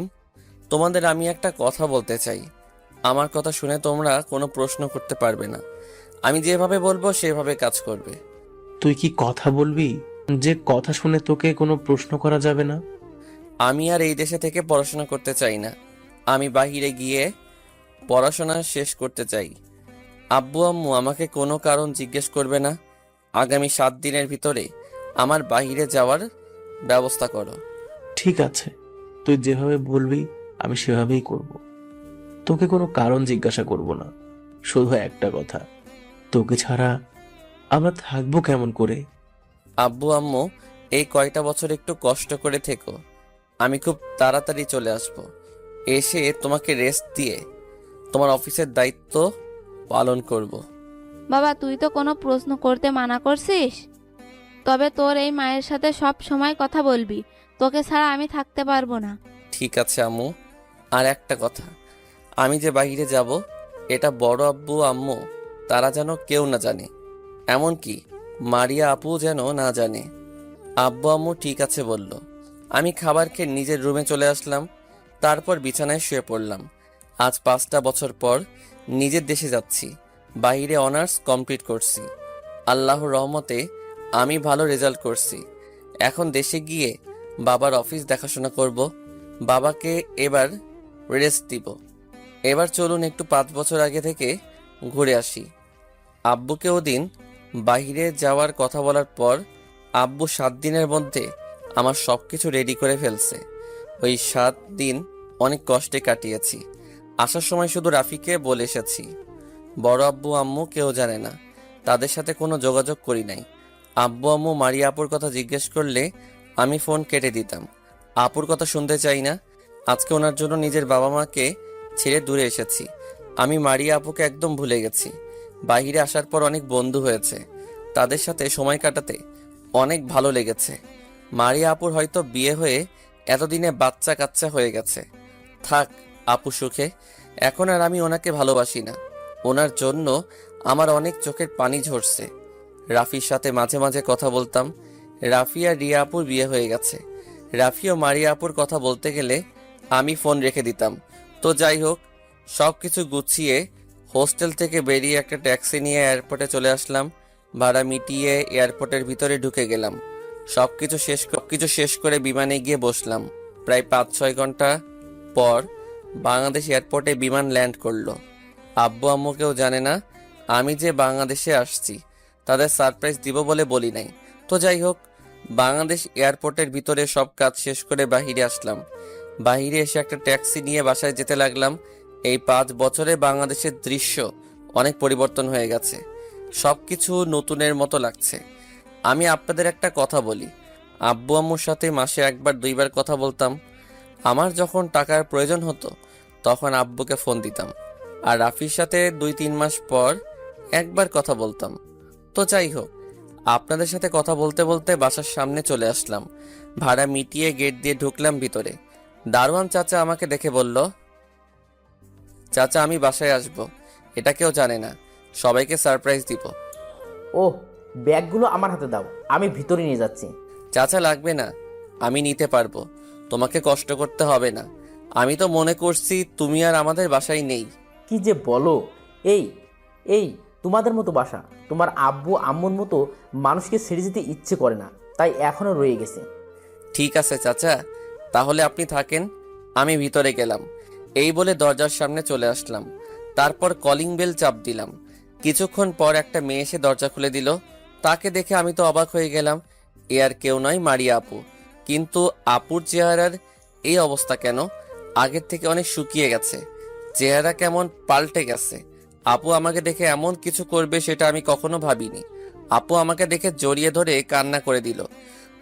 তোমাদের আমি একটা কথা বলতে চাই। আমার কথা শুনে তোমরা কোনো প্রশ্ন করতে পারবে না। আমি যেভাবে বলবো সেভাবে কাজ করবে। তুই কি কথা বলবি যে কথা শুনে তোকে কোনো প্রশ্ন করা যাবে না? আমি আর এই দেশে থেকে পড়াশোনা করতে চাই না। আমি বাইরে গিয়ে পড়াশোনা শেষ করতে চাই। আব্বু আম্মু আমাকে কোনো কারণ জিজ্ঞেস করবে না। আগামী 7 দিনের ভিতরে আমার বাইরে যাওয়ার ব্যবস্থা করো। ঠিক আছে, তুই যেভাবে বলবি আমি সেভাবেই করব। তোকে কোনো কারণ জিজ্ঞাসা করব না। শুধু একটা কথা, তোকে ছাড়া আমরা থাকবো কেমন করে? আব্বু আম্মু, এই কয়টা বছর একটু কষ্ট করে থেকো। আমি খুব তাড়াতাড়ি চলে আসব। এসে তোমাকে রেস্ট দিয়ে তোমার অফিসের দায়িত্ব পালন করব। বাবা, তুই তো কোনো প্রশ্ন করতে মানা করছিস। তবে তোর এই মায়ের সাথে সব সময় কথা বলবি। তোকে ছাড়া আমি থাকতে পারবো না। ঠিক আছে আম্মু। আর একটা কথা, আমি যে বাইরে যাব এটা বড় আব্বু আম্মু তারা যেন কেউ না জানে, এমনকি মারিয়া আপু যেন না জানে। আব্বু আম্মু ঠিক আছে বলল। আমি খাবার খেয়ে নিজের রুমে চলে আসলাম। তারপর বিছানায় শুয়ে পড়লাম। আজ 5টা বছর পর নিজের দেশে যাচ্ছি। বাইরে অনার্স কমপ্লিট করছি। আল্লাহর রহমতে আমি ভালো রেজাল্ট করছি। এখন দেশে গিয়ে বাবার অফিস দেখাশোনা করব। বাবাকে এবার রেস্ট দিব। এবার চলুন একটু 5 বছর আগে থেকে ঘুরে আসি। আব্বুকে ওদিন বাইরে যাওয়ার কথা বলার পর আব্বু 7 দিনের মধ্যে আমার সব কিছু রেডি করে ফেলছে। ওই 7 দিন অনেক কষ্টে কাটিয়েছি। আসার সময় শুধু রাফিকে বলে এসেছি। বড় আব্বু আম্মু কেউ জানে না, তাদের সাথে কোনো যোগাযোগ করি নাই। আব্বু আম্মু মারিয়া আপুর কথা জিজ্ঞেস করলে আমি ফোন কেটে দিতাম। আপুর কথা শুনতে চাই না। আজকে ওনার জন্য নিজের বাবা মাকে ছেড়ে দূরে এসেছি। আমি মারিয়া আপুকে একদম ভুলে গেছি। বাইরে আসার পর অনেক বন্ধু হয়েছে, তাদের সাথে সময় কাটাতে অনেক ভালো লেগেছে। মারিয়া আপুর হয়তো বিয়ে হয়ে এতদিনে বাচ্চা কাচ্চা হয়ে গেছে। থাক আপু সুখে। এখন আর আমি ওনাকে ভালোবাসি না। ওনার জন্য আমার অনেক চোখের পানি ঝরছে। রাফির সাথে মাঝে মাঝে কথা বলতাম। রাফি আর রিয়া আপুর বিয়ে হয়ে গেছে। রাফি ও মারিয়া আপুর কথা বলতে গেলে আমি ফোন রেখে দিতাম। তো যাই হোক, সব কিছু গুছিয়ে হোস্টেল থেকে বেরিয়ে একটা ট্যাক্সি নিয়ে এয়ারপোর্টে চলে আসলাম। ভাড়া মিটিয়ে এয়ারপোর্টের ভিতরে ঢুকে গেলাম। সবকিছু শেষ করে বিমানে গিয়ে বসলাম। প্রায় 5-6 ঘন্টা পর বাংলাদেশ এয়ারপোর্টে বিমান ল্যান্ড করলো। আব্বু আম্মু কেউ জানে না আমি যে বাংলাদেশে আসছি। তাদের সারপ্রাইজ দিব বলে বলি নাই। তো যাই হোক, বাংলাদেশ এয়ারপোর্টের ভিতরে সব কাজ শেষ করে বাহিরে আসলাম। বাহিরে এসে একটা ট্যাক্সি নিয়ে বাসায় যেতে লাগলাম। এই 5 বছরে বাংলাদেশের দৃশ্য অনেক পরিবর্তন হয়ে গেছে। সব কিছু নতুনের মতো লাগছে। আমি আপনাদের একটা কথা বলি, আব্বু আম্মুর সাথে মাসে 1-2বার কথা বলতাম। আমার যখন টাকার প্রয়োজন হতো তখন আব্বুকে ফোন দিতাম। আর রাফির সাথে 2-3 মাস পর একবার কথা বলতাম। তো যাই হোক, আপনাদের সাথে কথা বলতে বলতে বাসার সামনে চলে আসলাম। ভাড়া মিটিয়ে গেট দিয়ে ঢুকলাম ভিতরে। দারোয়ান চাচা আমাকে দেখে বলল, চাচা আমি বাসায় আসব, এটা কেউ জানে না, সবাইকে সারপ্রাইজ দিব। ওহ, ব্যাগগুলো আমার হাতে দাও, আমি ভিতরে নিয়ে যাচ্ছি। চাচা লাগবে না, আমি নিতে পারবো, তোমাকে কষ্ট করতে হবে না। আমি তো মনে করছি তুমি আর আমাদের বাসায় নেই। কি যে বলো, এই এই তোমাদের মতো বাসা, তোমার আব্বু আম্মুর মতো মানুষকে ছেড়ে যেতে ইচ্ছে করে না, তাই এখনো রয়ে গেছে। ঠিক আছে চাচা, তাহলে আপনি থাকেন, আমি ভিতরে গেলাম। এই বলে দরজার সামনে চলে আসলাম। তারপর কলিং বেল চাপ দিলাম। কিছুক্ষণ পর একটা মেয়ে এসে দরজা খুলে দিল। তাকে দেখে আমি তো অবাক হয়ে গেলাম। এ আর কেউ নয়, মারিয়া আপু। কিন্তু আপুর চেহারার এই অবস্থা কেন? আগের থেকে অনেক শুকিয়ে গেছে, চেহারা কেমন পাল্টে গেছে। আপু আমাকে দেখে এমন কিছু করবে সেটা আমি কখনো ভাবিনি। আপু আমাকে দেখে জড়িয়ে ধরে কান্না করে দিল।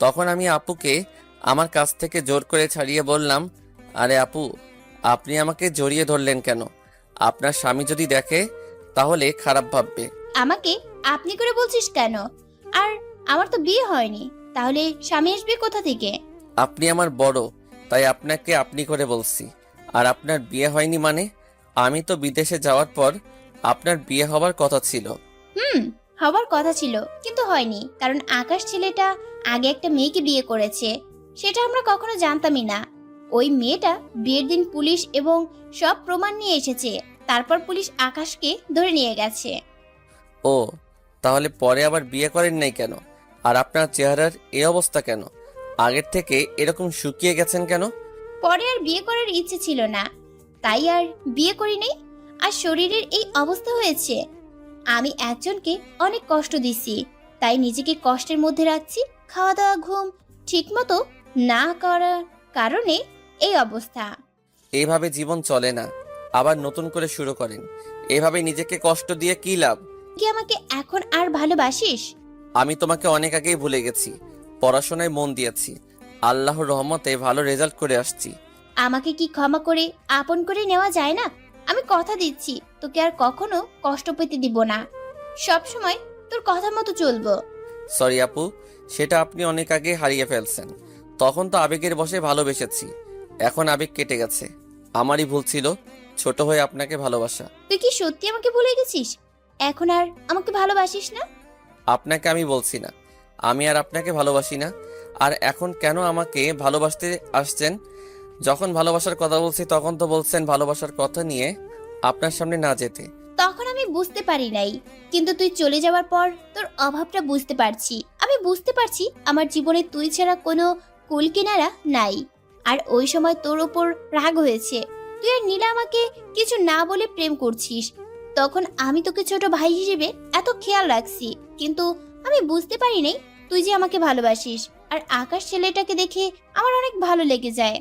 তখন আমি আপুকে আমার কাছ থেকে জোর করে ছাড়িয়ে বললাম, আরে আপু, আপনি আমাকে জড়িয়ে ধরলেন কেন? আপনার স্বামী যদি দেখে তাহলে খারাপ ভাববে। আমাকে আপনি করে বলছিস কেন? আর আমার তো বিয়ে হয়নি, তাহলে স্বামী আসবে কোথা থেকে? আপনি আমার বড়, তাই আপনাকে আপনি করে বলছি। আর আপনার বিয়ে হয়নি মানে? আমি তো বিদেশে যাওয়ার পর আপনার বিয়ে হবার কথা ছিল। হবার কথা ছিল, কিন্তু হয়নি, কারণ আকাশ ছেলেটা আগে একটা মেয়েকে বিয়ে করেছে। সেটা আমরা কখনো জানতামই না। ওই মেয়েটা বিয়ের দিন পুলিশ এবং সব প্রমাণ নিয়ে এসেছে। তারপর পুলিশ আকাশকে ধরে নিয়ে গেছে। ও, তাহলে পরে আবার বিয়ে করেন নাই কেন? আর আপনার চেহারার এই অবস্থা কেন? আগের থেকে এরকম শুকিয়ে গেছেন কেন? পরে আর বিয়ে করার ইচ্ছে ছিল না, তাই আর বিয়ে করিনি। আর শরীরের এই অবস্থা হয়েছে। আমি একজনকে অনেক কষ্ট দিছি, তাই নিজেকে কষ্টের মধ্যে রাখছি। খাওয়া দাওয়া ঘুম ঠিকমতো না করার কারণে এই অবস্থা। এইভাবে জীবন চলে না, আবার নতুন করে শুরু করেন। এভাবে নিজেকে কষ্ট দিয়ে কি লাভ? কি আমাকে এখন আর ভালোবাসিস? আমি তোমাকে অনেক আগেই ভুলে গেছি। পড়াশোনায় মন দিয়েছি, আল্লাহর রহমতে ভালো রেজাল্ট করে আসছি। আমাকে কি ক্ষমা করে আপন করে নেওয়া যায় না? আমি কথা দিচ্ছি, তোকে আর কখনো কষ্ট পেতে দিব না। সব সময় তোর কথা মতো চলবো। সরি আপু, সেটা আপনি অনেক আগে হারিয়ে ফেলছেন। তখন তো আবেগের বশে ভালোবেসেছি, এখন আবেগ কেটে গেছে। আমারই ভুল ছিল ছোট হয়ে আপনাকে ভালোবাসা। তুই কি সত্যি আমাকে ভুলে গেছিস? এখন আর আমাকে ভালোবাসিস না? আপনাকে আমি বলছি না আমি আর আপনাকে ভালোবাসি না। আর এখন কেন আমাকে ভালোবাসতে আসছেন? যখন ভালোবাসার কথা বলছি তখন তো বলছেন ভালোবাসার কথা নিয়ে আপনার সামনে না যেতে। তখন আমি বুঝতে পারি নাই, কিন্তু তুই চলে যাওয়ার পর তোর অভাবটা বুঝতে পারছি। আমি বুঝতে পারছি আমার জীবনে তুই ছাড়া কোনো কুল কিনারা নাই। আর ওই সময় তোর ওপর রাগ হয়েছে। তুই আর নীলা আমাকে কিছু না বলে প্রেম করছিস। তখন আমি তোকে ছোট ভাই হিসেবে এত খেয়াল রাখছি, কিন্তু আমি বুঝতে পারি নাই তুই যে আমাকে ভালোবাসিস। আর আকাশ ছেলেটাকে দেখে আমার অনেক ভালো লেগে যায়,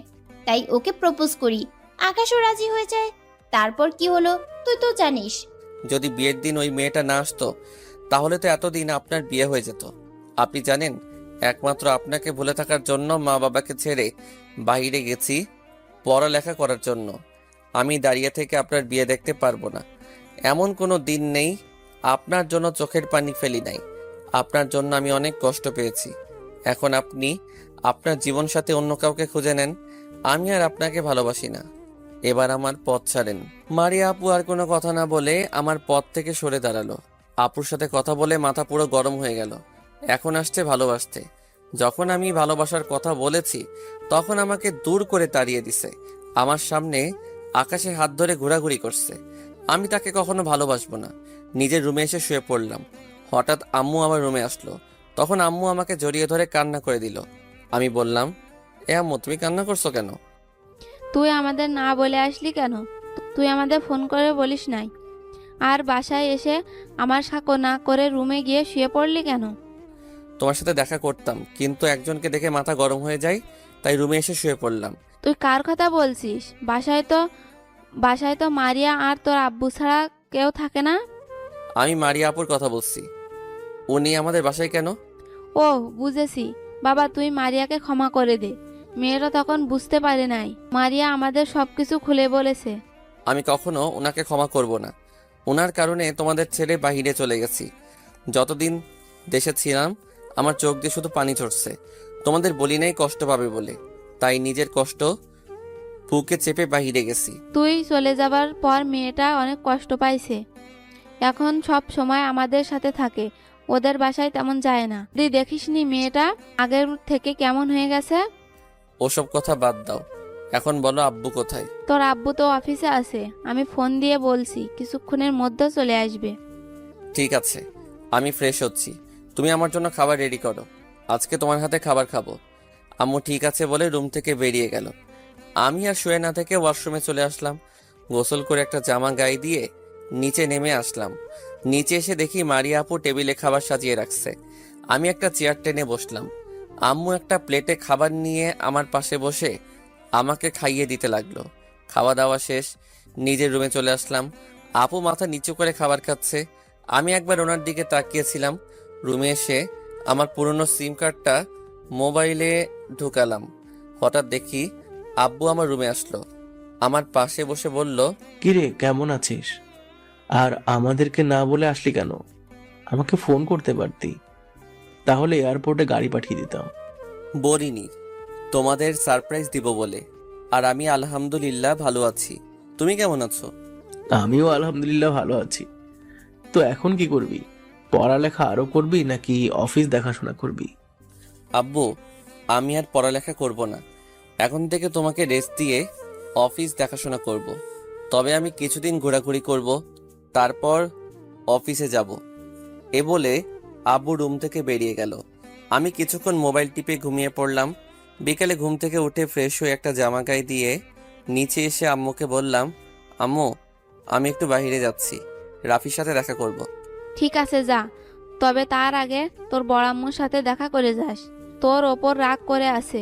তাই ওকে প্রপোজ করি। আকাশও রাজি হয়ে যায়। তারপর কি হলো তুই তো জানিস। যদি বিয়ের দিন ওই মেয়েটা না আসতো তাহলে তো এতদিন আপনার বিয়ে হয়ে যেত। আপনি জানেন, একমাত্র আপনাকে ভুলে থাকার জন্য মা বাবাকে ছেড়ে বাইরে গেছি পড়ালেখা করার জন্য। আমি দাঁড়িয়ে থেকে আপনার বিয়ে দেখতে পারবো না, এমন কোনো দিন নেই আপনার জন্য চোখের পানি ফেলি নাই। আপনার জন্য আমি অনেক কষ্ট পেয়েছি। এখন আপনি আপনার জীবন সাথে অন্য কাউকে খুঁজে নেন। আমি আর আপনাকে ভালোবাসি না, এবার আমার পথ ছাড়েন। মারিয়া আপু আর কোনো কথা না বলে আমার পথ থেকে সরে দাঁড়ালো। আপুর সাথে কথা বলে মাথা পুরো গরম হয়ে গেল। এখন আসছে ভালোবাসতে। যখন আমি ভালোবাসার কথা বলেছি তখন আমাকে দূর করে তাড়িয়ে দিছে। আমার সামনে আকাশে হাত ধরে ঘোরাঘুরি করছে। আমি তাকে কখনো ভালোবাসবো না। নিজের রুমে এসে শুয়ে পড়লাম। হঠাৎ আম্মু আমার রুমে আসলো। তখন আম্মু আমাকে জড়িয়ে ধরে কান্না করে দিল। আমি বললাম, এ আম্মু, তুমি কান্না করছো কেন? তুই আমাদের না বলে আসলি কেন? তুই আমাদের ফোন করে বলিস নাই? আর বাসায় এসে আমার সাথে না করে রুমে গিয়ে শুয়ে পড়লি কেন? তোমার সাথে দেখা করতাম, কিন্তু একজনকে দেখে মাথা গরম হয়ে যায়, তাই রুমে এসে শুয়ে পড়লাম। তুই কার কথা বলছিস? বাসায় তো মারিয়া আর তোর আব্বু ছাড়া কেউ থাকে না। আমি মারিয়া আপুর কথা বলছি। উনি আমাদের বাসায় কেন? ও, বুঝেছি। বাবা, তুই মারিয়াকে ক্ষমা করে দে। মেয়েরা তখন বুঝতে পারে নাই। মারিয়া আমাদের সবকিছু খুলে বলেছে। আমি কখনো ওনাকে ক্ষমা করব না। ওনার কারণে তোমাদের ছেড়ে বাহিরে চলে গেছি। যতদিন দেশে ছিলাম আমার চোখ দিয়ে শুধু পানি ঝরছে। তোমাদের বলি নাই কষ্ট পাবে বলে, তাই নিজের কষ্ট বুকে চেপে বাহিরে গেছি। তুই চলে যাবার পর মেয়েটা অনেক কষ্ট পাইছে। এখন সব সময় আমাদের সাথে থাকে, ওদের বাসায় তেমন যায় না। তুই দেখিসনি মেয়েটা আগের থেকে কেমন হয়ে গেছে? ওসব কথা বাদ দাও, এখন বলো আব্বু কোথায়? তোর আব্বু তো অফিসে আছে, আমি ফোন দিয়ে বলছি কিছুক্ষণের মধ্যে চলে আসবে। ঠিক আছে, আমি ফ্রেশ হচ্ছি, তুমি আমার জন্য খাবার রেডি করো। আজকে তোমার হাতে খাবার খাবো। আম্মু ঠিক আছে বলে রুম থেকে বেরিয়ে গেল। আমি আর শুয়ে না থেকে ওয়াশরুমে চলে আসলাম। গোসল করে একটা জামা গায়ে দিয়ে নিচে নেমে আসলাম। নিচে এসে দেখি মারিয়া আপু টেবিলে খাবার সাজিয়ে রাখছে। আমি একটা চেয়ার টেনে বসলাম। আম্মু একটা প্লেটে খাবার নিয়ে আমার পাশে বসে আমাকে খাইয়ে দিতে লাগলো। খাওয়া দাওয়া শেষ, নিজের রুমে চলে আসলাম। আপু মাথা নিচু করে খাবার খাচ্ছে। আমি একবার ওনার দিকে তাকিয়েছিলাম। রুমে এসে আমার পুরনো সিম কার্ডটা মোবাইলে ঢুকালাম। হঠাৎ দেখি আব্বু আমার রুমে আসলো, আমার পাশে বসে বলল, কিরে কেমন আছিস? আর আমাদেরকে না বলে আসলি কেন? আমাকে ফোন করতে পারতি, তাহলে এয়ারপোর্টে গাড়ি পাঠিয়ে দিতাম। বলিনি তোমাদের সারপ্রাইজ দিব বলে। আর আমি আলহামদুলিল্লাহ ভালো আছি। তুমি কেমন আছো? আমিও আলহামদুলিল্লাহ ভালো আছি। তো এখন কি করবি? পড়ালেখা আরো করবি নাকি অফিস দেখাশোনা করবি? আব্বু, আমি আর পড়ালেখা করব না। এখন থেকে তোমাকে রেস্ট দিয়ে অফিস দেখাশোনা করব। তবে আমি কিছুদিন ঘোরাঘুরি করব, তারপর অফিসে যাব। এ বলে আব্বু রুম থেকে বেরিয়ে গেল। আমি কিছুক্ষণ মোবাইল টিপে ঘুমিয়ে পড়লাম। বিকালে ঘুম থেকে উঠে ফ্রেশ হয়ে একটা জামা গায়ে দিয়ে নিচে এসে আম্মুকে বললাম, আম্মু আমি একটু বাইরে যাচ্ছি, রাফির সাথে দেখা করব। ঠিক আছে যা, তবে তার আগে তোর বড় আম্মুর সাথে দেখা করে যাস। তোর ওপর রাগ করে আছে।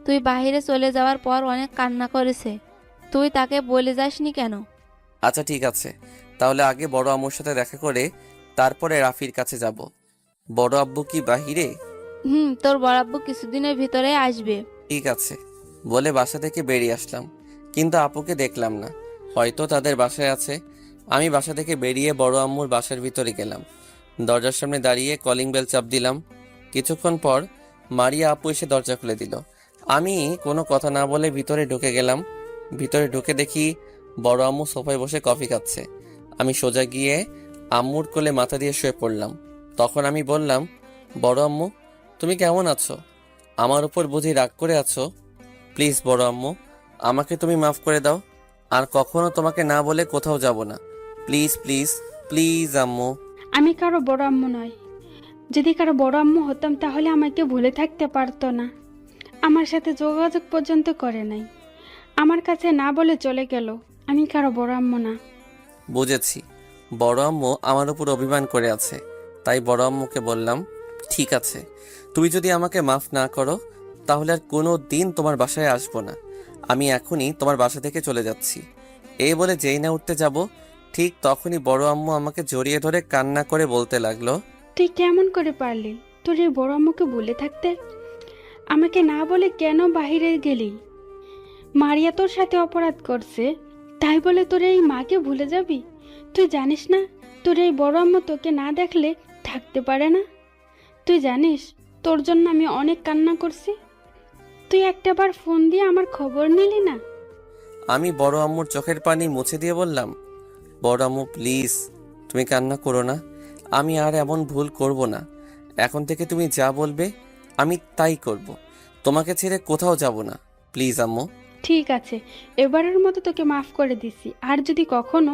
তুই বাইরে চলে যাওয়ার পর অনেক কান্না করেছে। তুই তাকে বলে যাসনি কেন? আচ্ছা ঠিক আছে, তাহলে আগে বড় আম্মুর সাথে দেখা করে তারপরে রাফির কাছে যাব। বড় আব্বু কি বাহিরে? তোর বড় আব্বু কিছুদিনের ভিতরে আসবে। ঠিক আছে বলে বাসা থেকে বেরিয়ে আসলাম, কিন্তু আপুকে দেখলাম না। হয়তো তাদের বাসায় আছে। আমি বাসা থেকে বেরিয়ে বড় আম্মুর বাসার ভিতরে গেলাম। দরজার সামনে দাঁড়িয়ে কলিং বেল চাপ দিলাম। কিছুক্ষণ পর মারিয়া আপু এসে দরজা খুলে দিল। আমি কোনো কথা না বলে ভিতরে ঢুকে গেলাম। ভিতরে ঢুকে দেখি বড় আম্মু সোফায় বসে কফি খাচ্ছে। আমি সোজা গিয়ে আম্মুর কোলে মাথা দিয়ে শুয়ে পড়লাম। তখন আমি বললাম, বড় আম্মু তুমি কেমন আছো? আমার উপর বুঝি রাগ করে আছো? প্লিজ বড় আম্মু, আমাকে তুমি মাফ করে দাও। আর কখনো তোমাকে না বলে কোথাও যাব না। প্লিজ প্লিজ প্লিজ আম্মু। আমি কারো বড় আম্মু নয়। যদি কারো বড় আম্মু হতাম তাহলে আমাকে ভুলে থাকতে পারতো না। আমার সাথে যোগাযোগ পর্যন্ত করে নাই। আমার কাছে না বলে চলে গেল। আমি কারো বড় আম্মু না। বুঝেছি, বড় আম্মু আমার উপর অভিমান করে আছে। তাই বড় আম্মুকে বললাম, ঠিক আছে, তুমি যদি আমাকে মাফ না করো তাহলে আর কোনো দিন তোমার বাসায় আসবো না। আমি এখনই তোমার বাসা থেকে চলে যাচ্ছি। এই বলে যেই না উঠতে যাব, ঠিক তখনই বড় আম্মু আমাকে জড়িয়ে ধরে কান্না করে বলতে লাগলো, তুই কেমন করে পারলি তোর এই বড় আম্মুকে ভুলে থাকতে? আমাকে না বলে কেন বাহিরে গেলি? মারিয়া তোর সাথে অপরাধ করছে, তাই বলে তোর এই মাকে ভুলে যাবি? তুই জানিস না তোর এই বড় আম্মু তোকে না দেখলে থাকতে পারে না? তুই জানিস তোর জন্য আমি অনেক কান্না করছি। তুই একটাবার ফোন দিয়ে আমার খবর নিলি না? আমি বড় আম্মুর চোখের পানি মুছে দিয়ে বললাম, বড় আম্মু প্লিজ তুমি কান্না করো না। আমি আর এমন ভুল করব না। এখন থেকে তুমি যা বলবে আমি তাই করব। তোমাকে ছেড়ে কোথাও যাব না। প্লিজ আম্মু। ঠিক আছে, এবারের মতো তোকে মাফ করে দিছি। আর যদি কখনো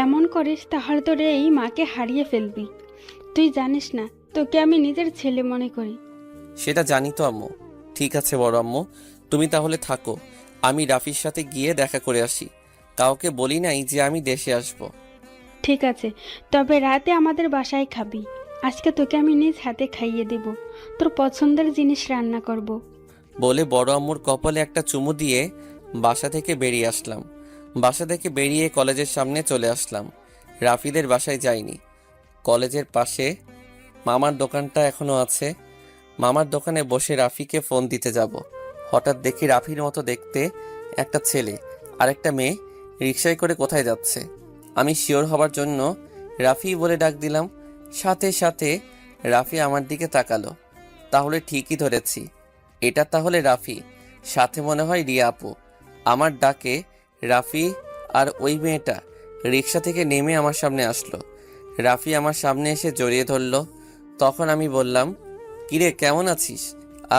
এমন করিস তাহলে তোর এই মাকে হারিয়ে ফেলবি। তুই জানিস না তোকে আমি নিজের ছেলে মনে করি। সেটা জানি তো আম্মু। ঠিক আছে বড় আম্মু, তুমি তাহলে থাকো। আমি রাফির সাথে গিয়ে দেখা করে আসি। কাউকে বলি নাই যে আমি দেশে আসব। ঠিক আছে, তবে রাতে আমাদের বাসায় খাবি। আজকে তোকে আমি নিজ হাতে খাইয়ে দেব। তোর পছন্দের জিনিস রান্না করব। বলে বড় আম্মুর কপালে একটা চুমু দিয়ে বাসা থেকে বেরিয়ে আসলাম। বাসা থেকে বেরিয়ে কলেজের সামনে চলে আসলাম। রাফিদের বাসায় যাইনি। কলেজের পাশে মামার দোকানটা এখনো আছে। মামার দোকানে বসে রাফিকে ফোন দিতে যাব। হঠাৎ দেখি রাফির মতো দেখতে একটা ছেলে আর একটা মেয়ে রিকশায় করে কোথায় যাচ্ছে। আমি শিওর হবার জন্য রাফি বলে ডাক দিলাম। সাথে সাথে রাফি আমার দিকে তাকালো। তাহলে ঠিকই ধরেছি, এটা তাহলে রাফি। সাথে মনে হয় রিয়া আপু। আমার ডাকে রাফি আর ওই মেয়েটা রিকশা থেকে নেমে আমার সামনে আসলো। রাফি আমার সামনে এসে জড়িয়ে ধরলো। তখন আমি বললাম, কিরে কেমন আছিস?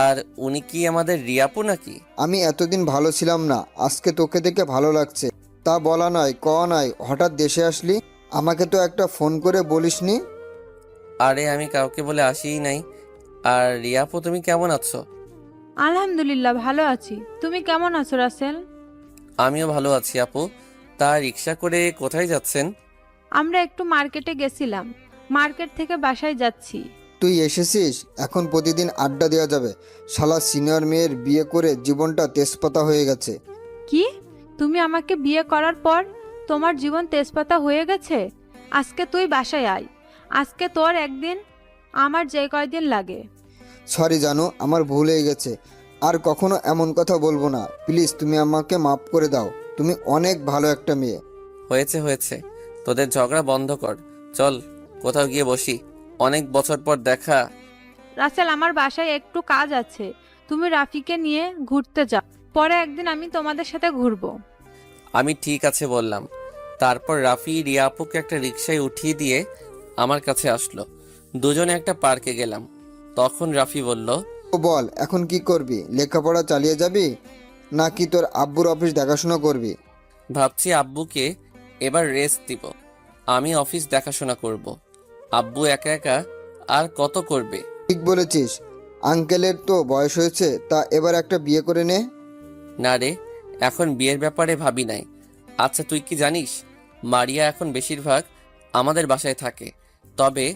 আর উনি কি আমাদের রিয়া আপু নাকি? আমি এতদিন ভালো ছিলাম না, আজকে তোকে দেখে ভালো লাগছে। তা বলা নয় কওয়া নয়, হঠাৎ দেশে আসলি, আমাকে তো একটা ফোন করে বলিসনি। আরে আমি কাউকে বলে আসিই নাই। আর রিয়া আপু তুমি কেমন আছো? আলহামদুলিল্লাহ ভালো আছি। তুমি কেমন আছো রাসেল? আমিও ভালো আছি আপু। তা রিকশা করে কোথায় যাচ্ছেন? আমরা একটু মার্কেটে গেছিলাম, মার্কেট থেকে বাসায় যাচ্ছি। তুই এসেছিস, এখন প্রতিদিন আড্ডা দেওয়া যাবে। শালা সিনিয়র মেয়ের বিয়ে করে জীবনটা তেজপাতা হয়ে গেছে। কি? তুমি আমাকে বিয়ে করার পর তোমার জীবন তেজপাতা হয়ে গেছে? আজকে তুই বাসায় আয়, আজকে তোর একদিন, আমার যে কয়দিন লাগে। সরি জানো, আমার ভুল হয়ে গেছে। আর কখনো এমন কথা বলবো না, প্লিজ তুমি আমাকে মাফ করে দাও। তুমি অনেক ভালো একটা মেয়ে। হয়েছে হয়েছে, তোদের ঝগড়া বন্ধ কর, চল কোথাও গিয়ে বসি, অনেক বছর পর দেখা। রাসেল, আমার বাসায় একটু কাজ আছে, তুমি রাফিকে নিয়ে ঘুরতে যাও, পরে একদিন আমি তোমাদের সাথে ঘুরবো। আমি ঠিক আছে বললাম। তারপর রাফি রিয়া আপুকে একটা রিকশায় উঠিয়ে দিয়ে আমার কাছে আসলো। দুজনে একটা পার্কে গেলাম। তখন রাফি বলল, ও বল, এখন কি করবি? লেখাপড়া চালিয়ে যাবি নাকি তোর আব্বুর অফিস দেখাশোনা করবি? ভাবছি আব্বুকে এবার রেস্ট দিব, আমি অফিস দেখাশোনা করব। আব্বু একা একা আর কত করবে। ঠিক বলেছিস, আঙ্কেলের তো বয়স হয়েছে, তা এবার একটা বিয়ে করে নে। না রে, এখন বিয়ের ব্যাপারে ভাবি নাই। আচ্ছা তুই কি জানিস, মারিয়া এখন বেশিরভাগ আমাদের বাসায় থাকে। তবে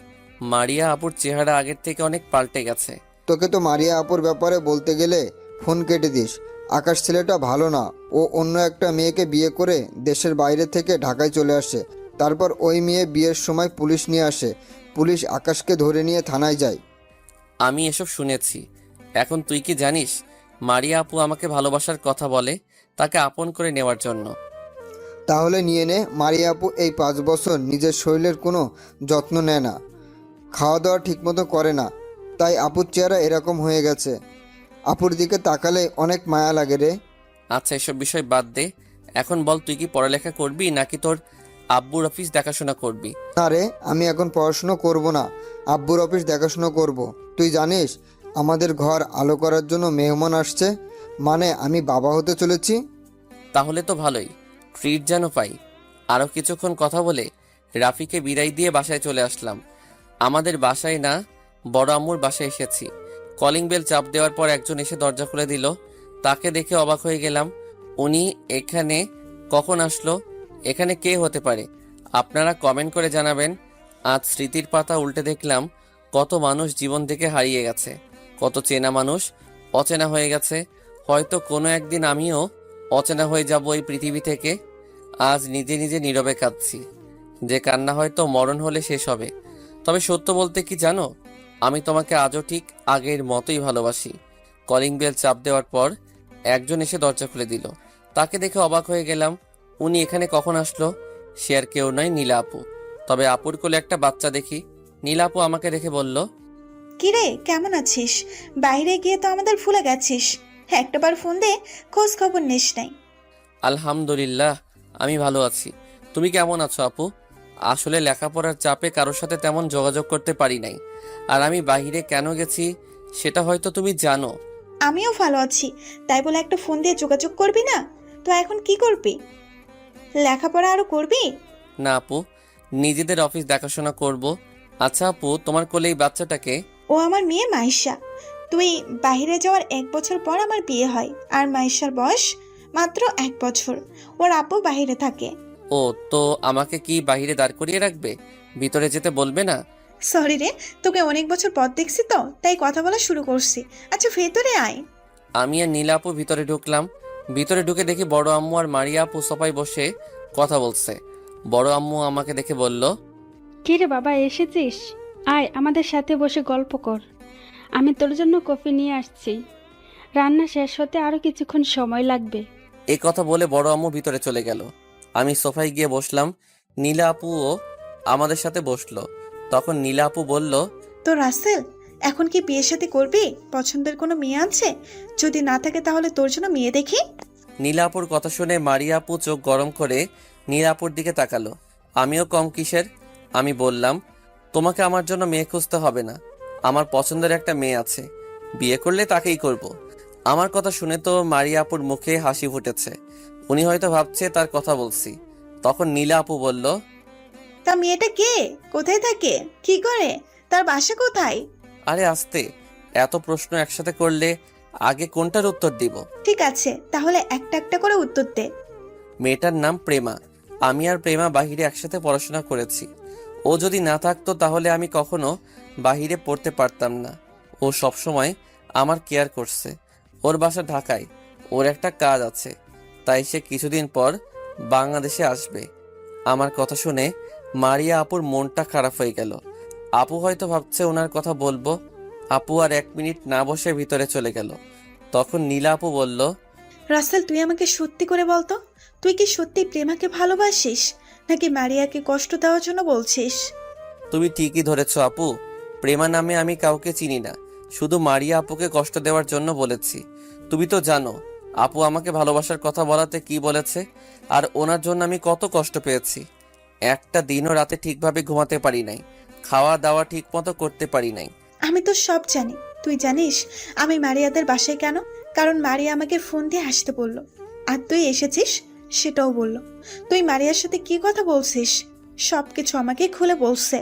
মারিয়া আপুর চেহারা আগের থেকে অনেক পাল্টে গেছে। তোকে তো মারিয়া আপুর ব্যাপারে বলতে গেলে ফোন কেটে দিস। আকাশ ছেলেটা ভালো না, ও অন্য একটা মেয়েকে বিয়ে করে দেশের বাইরে থেকে ঢাকায় চলে আসে। তারপর ওই মেয়ে বিয়ের সময় পুলিশ নিয়ে আসে, পুলিশ আকাশকে ধরে নিয়ে থানায় যায়। আমি এসব শুনেছি। এখন তুই কি জানিস, মারিয়া আপু আমাকে ভালোবাসার কথা বলে, তাকে আপন করে নেওয়ার জন্য। তাহলে নিয়ে নে। মারিয়া আপু এই 5 বছর নিজের শরীরের কোনো যত্ন নেয় না, খাওয়া দাওয়া ঠিকমতো করে না, তাই আপুর চেহারা এরকম হয়ে গেছে। আপুর দিকে তাকালে অনেক মায়া লাগে রে। আচ্ছা এসব বিষয় বাদ দে, এখন বল তুই কি পড়ালেখা করবি নাকি তোর আব্বুর অফিস দেখাশোনা করবি? না রে, আমি এখন পড়াশুনো করব না, আব্বুর অফিস দেখাশুনো করব। তুই জানিস আমাদের ঘর আলো করার জন্য মেহমান আসছে, মানে আমি বাবা হতে চলেছি। তাহলে তো ভালোই, ট্রিট যেন পাই। আরও কিছুক্ষণ কথা বলে রাফিকে বিদায় দিয়ে বাসায় চলে আসলাম। আমাদের বাসায় না, বড় আম্মুর বাসায় এসেছি। কলিং বেল চাপ দেওয়ার পর একজন এসে দরজা খুলে দিল। তাকে দেখে অবাক হয়ে গেলাম। উনি এখানে কখন আসলো? এখানে কে হতে পারে? আপনারা কমেন্ট করে জানাবেন। আজ স্মৃতির পাতা উল্টে দেখলাম কত মানুষ জীবন থেকে হারিয়ে গেছে, কত চেনা মানুষ অচেনা হয়ে গেছে। হয়তো কোনো একদিন আমিও অচেনা হয়ে যাব এই পৃথিবী থেকে। আজ নিজে নিজে নীরবে কাঁদছি, যে কান্না হয়তো মরণ হলে শেষ হবে। তবে সত্য বলতে কি জানো, আমি তোমাকে আজও ঠিক আগের মতোই ভালোবাসি। কলিং বেল চাপ দেওয়ার পর একজন এসে দরজা খুলে দিল। তাকে দেখে অবাক হয়ে গেলাম। উনি এখানে কখন আসলো? সে আর কেউ নয়, নীলা আপু। তবে আপুর কোলে একটা বাচ্চা দেখি। নীলা আপু আমাকে দেখে বলল, কিরে, কেমন আছিস? বাইরে গিয়ে তো আমাদের ভুলে গেছিস, একটাবার ফোন দে, খোঁজ খবর নিস নাই। আলহামদুলিল্লাহ, আমি ভালো আছি। তুমি কেমন আছো আপু? আসলে লেখাপড়ার চাপে কারোর সাথে তেমন যোগাযোগ করতে পারি নাই। আর আমি বাইরে কেন গেছি সেটা হয়তো তুমি জানো। আমিও ভালো আছি, তাই বলে একটা ফোন দিয়ে যোগাযোগ করবি না? তো এখন কি করবি? লেখাপড়া আরো করবি? না আপু, নিজেদের অফিস দেখাশোনা করব। আচ্ছা আপু, তোমার কোলে এই বাচ্চাটাকে? ও আমার মেয়ে মাইশা। তুই বাইরে যাওয়ার 1 বছর পর আমার বিয়ে হয়, আর মাইশার বয়স মাত্র 1 বছর। ওর আপু বাইরে থাকে। ও তো আমাকে কি বাইরে দাঁড় করিয়ে রাখবে? ভিতরে যেতে বলবে না? সরি রে, তোকে অনেক বছর পর দেখছি তো, তাই কথা বলা শুরু করছি। আচ্ছা ভেতরে আয়। আমি আর নীলা আপু ভিতরে ঢুকলাম। ভিতরে ঢুকে দেখি বড় আম্মু আর মারিয়া আপু সোফায় বসে কথা বলছে। বড় আম্মু আমাকে দেখে বলল, কি রে বাবা, এসেছিস? আয় আমাদের সাথে বসে গল্প কর, আমি তোর জন্য কফি নিয়ে আসছি। রান্না শেষ হতে আরও কিছুক্ষণ সময় লাগবে। এই কথা বলে বড় আম্মু ভিতরে চলে গেল। আমি সোফায় গিয়ে বসলাম। নীলা আপুও আমাদের সাথে বসলো। তখন নীলা আপু বলল, তো রাসেল, এখন কি বিয়ে শাদী করবি? পছন্দের কোনো মেয়ে আছে? যদি না থাকে তাহলে তোর জন্য মেয়ে দেখি। নীলা আপুর কথা শুনে মারিয়া আপু চোখ গরম করে নীলা আপুর দিকে তাকালো। আমিও কম কিসের, আমি বললাম, তোমাকে আমার জন্য মেয়ে খুঁজতে হবে না, আমার পছন্দের একটা মেয়ে আছে, বিয়ে করলে তাকেই করব। আমার কথা শুনে তো মারিয়া আপুর মুখে হাসি ফুটেছে। উনি হয়তো ভাবছে তার কথা বলছি। তখন নীলা আপু বলল, তা মেয়েটা কে? কোথায় থাকে? কি করে? তার বাসা কোথায়? আরে আস্তে, এত প্রশ্ন একসাথে করলে আগে কোনটার উত্তর দিব? ঠিক আছে, তাহলে একটা একটা করে উত্তর দে। মেয়েটার নাম প্রেমা, আমি আর প্রেমা বাহিরে একসাথে পড়াশোনা করেছি। ও যদি না থাকতো তাহলে আমি কখনো বাহিরে পড়তে পারতাম না। ও সবসময় আমার কেয়ার করছে। ওর বাসা ঢাকায়, ওর একটা কাজ আছে, তাই সে কিছুদিন পর বাংলাদেশে আসবে। আমার কথা শুনে মারিয়া আপুর মনটা খারাপ হয়ে গেল। আপু হয়তো ভাবছে ওনার কথা বলবো। আপু আর 1 মিনিট না বসে ভিতরে চলে গেল। তখন নীলা আপু বলল, রাসেল, তুই আমাকে সত্যি করে বলতো, তুই কি সত্যি প্রেমাকে ভালোবাসিস নাকি মারিয়াকে কষ্ট দেওয়ার জন্য বলছিস? তুমি ঠিকই ধরেছ আপু, প্রেমা নামে আমি কাউকে চিনি না, শুধু মারিয়া আপুকে কষ্ট দেওয়ার জন্য বলেছি। তুমি তো জানো আপু আমাকে ভালোবাসার কথা বলাতে কি বলেছে, আর ওনার জন্য আমি কত কষ্ট পেয়েছি। একটা দিনও রাতে ঠিকভাবে ঘুমাতে পারি নাই, খাওয়া দাওয়া ঠিক মতো করতে পারি নাই। আমি তো সব জানি। তুই জানিস আমি মারিয়াদের বাসায় কেন? কারণ মারিয়া আমাকে ফোন দিয়ে আসতে বলল, আর তুই এসেছিস সেটাও বলল। তুই মারিয়ার সাথে কি কথা বলছিস সবকিছু আমাকে খুলে বলছে।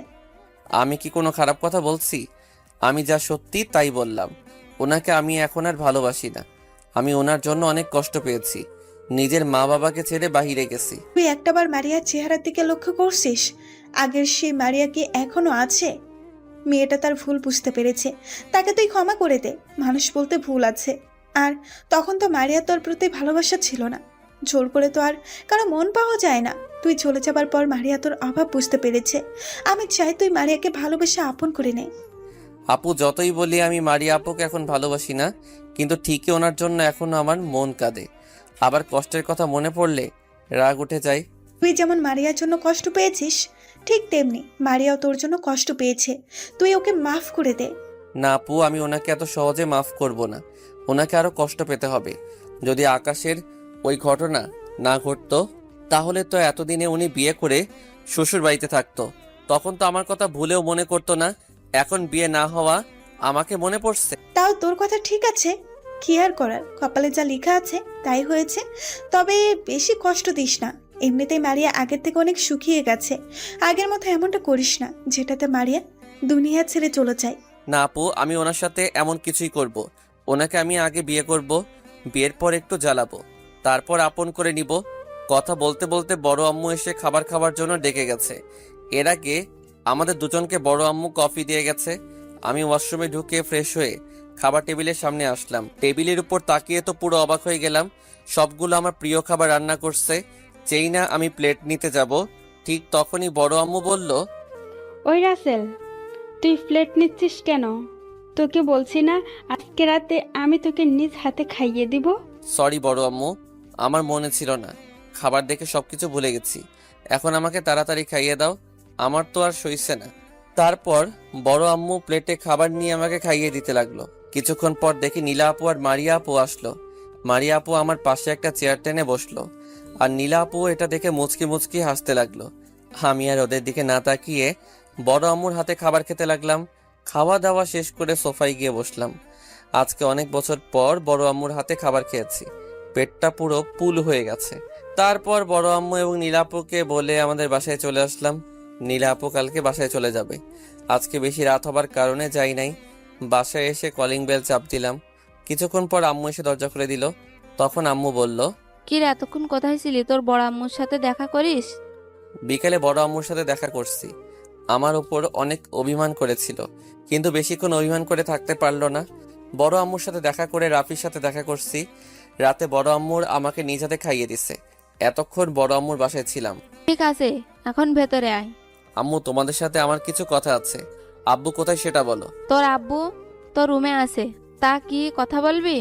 আমি কি কোনো খারাপ কথা বলছি? আমি যা সত্যি তাই বললাম। ওনাকে আমি এখন আর ভালোবাসি না। আমি ওনার জন্য অনেক কষ্ট পেয়েছি, নিজের মা বাবাকে ছেড়ে বাহিরে গেছি। তুই একটাবার মারিয়ার চেহারার দিকে লক্ষ্য করছিস? আগের সেই মারিয়া কি এখনো আছে? মেয়েটা তার ভুল বুঝতে পেরেছে, তাকে তুই ক্ষমা করে দে। মানুষ বলতে ভুল আছে। আর তখন তো মারিয়া তোর প্রতি ভালোবাসা ছিল না। জোর করে তো আর কারো মন পাওয়া যায় না। তুই চলে যাবার পর মারিয়া তোর অভাব বুঝতে পেরেছে। আমি চাই তুই মারিয়াকে ভালোবেসে আপন করে নে। আপু যতই বলি আমি মারিয়া আপুকে এখন ভালোবাসি না, কিন্তু ঠিকই ওনার জন্য এখনো আমার মন কাঁদে। আবার কষ্টের কথা মনে পড়লে রাগ উঠে যায়। তুই যেমন মারিয়ার জন্য কষ্ট পেয়েছিস, ঠিক তেমনি মারিয়াও তোর জন্য কষ্ট পেয়েছে। তুই ওকে মাফ করে দে। না আপু, আমি ওনাকে এত সহজে মাফ করব না। ওনাকে আরো কষ্ট পেতে হবে। যদি আকাশের ওই ঘটনা না ঘটতো তাহলে তো এতদিনে উনি বিয়ে করে শ্বশুর বাড়িতে থাকতো। তখন তো আমার কথা ভুলেও মনে করতো না। এখন বিয়ে না হওয়া আমাকে মনে পড়ছে। তাও তোর কথা ঠিক আছে, কি আর করার, কপালে যা লেখা আছে তাই হয়েছে। তবে বেশি কষ্ট দিস না। এমনিতেই মারিয়া আগের থেকে অনেক শুকিয়ে গেছে। আগের মতো এমনটা করিস না যেটাতে মারিয়া দুনিয়া ছেড়ে চলে যায়। না আপু, আমি ওনার সাথে এমন কিছুই করব। ওনাকে আমি আগে বিয়ে করব, বিয়ের পর একটু জ্বালাবো, তারপর আপন করে নিব। কথা বলতে বলতে বড় আম্মু এসে খাবার খাওয়ার জন্য ডেকে গেছে। এর আগে আমাদের দুজনকে বড় আম্মু কফি দিয়ে গেছে। আমি ওয়াশরুমে ঢুকে ফ্রেশ হয়ে খাবার টেবিলের সামনে আসলাম। টেবিলের উপর তাকিয়ে তো পুরো অবাক হয়ে গেলাম। সবগুলো আমার প্রিয় খাবার রান্না করছে। যেই না আমি প্লেট নিতে যাব, ঠিক তখনই বড় আম্মু বলল, ওই রাসেল, তুই প্লেট নিচ্ছিস কেন? তোকে বলছি না আজকে রাতে আমি তোকে নিজ হাতে খাইয়ে দিব? সরি বড় আম্মু, আমার মনে ছিল না। খাবার দেখে সবকিছু ভুলে গেছি। এখন আমাকে তাড়াতাড়ি খাইয়ে দাও, আমার তো আর সইছে না। তারপর বড় আম্মু প্লেটে খাবার নিয়ে আমাকে খাইয়ে দিতে লাগলো। কিছুক্ষণ পর দেখি নীলা আপু আর মারিয়া আপু আসলো। মারিয়া আপু আমার পাশে একটা চেয়ার টেনে বসলো, আর নীলা আপু এটা দেখে মুচকি মুচকি হাসতে লাগলো। আমি আর ওদের দিকে না তাকিয়ে বড় আম্মুর হাতে খাবার খেতে লাগলাম। খাওয়া দাওয়া শেষ করে সোফায় গিয়ে বসলাম। আজকে অনেক বছর পর বড় আম্মুর হাতে খাবার খেয়েছি। পেটটা পুরো ফুল হয়ে গেছে। তারপর বড় আম্মু এবং নীলাপুকে বলে আমাদের বাসায় চলে আসলাম। নীলাপু কালকে বাসায় চলে যাবে। আজকে বেশি রাত হবার কারণে যাই নাই। বাসায় এসে কলিং বেল চাপ দিলাম। কিছুক্ষণ পর আম্মু এসে দরজা খুলে দিল। তখন আম্মু বলল, কি রে, এতক্ষণ কোথায় ছিলি? তোর বড় আম্মুর সাথে দেখা করিস? বিকেলে বড় আম্মুর সাথে দেখা করছি। আমার ওপর অনেক অভিমান করেছিল, কিন্তু বেশিক্ষণ অভিমান করে থাকতে পারলো না। বড় আম্মুর সাথে দেখা করে রাফির সাথে দেখা করছি। রাতে বড় আম্মুর আমাকে নিজ হাতে খাইয়ে দিছে। এতক্ষণ বড় আম্মুর বাসায় ছিলাম। ঠিক আছে, এখন ভেতরে আয়। আম্মু, তোমাদের সাথে আমার কিছু কথা আছে। আব্বু কোথায় সেটা বলো। তোর আব্বু তোর রুমে আছে। তা কি কথা বলবি?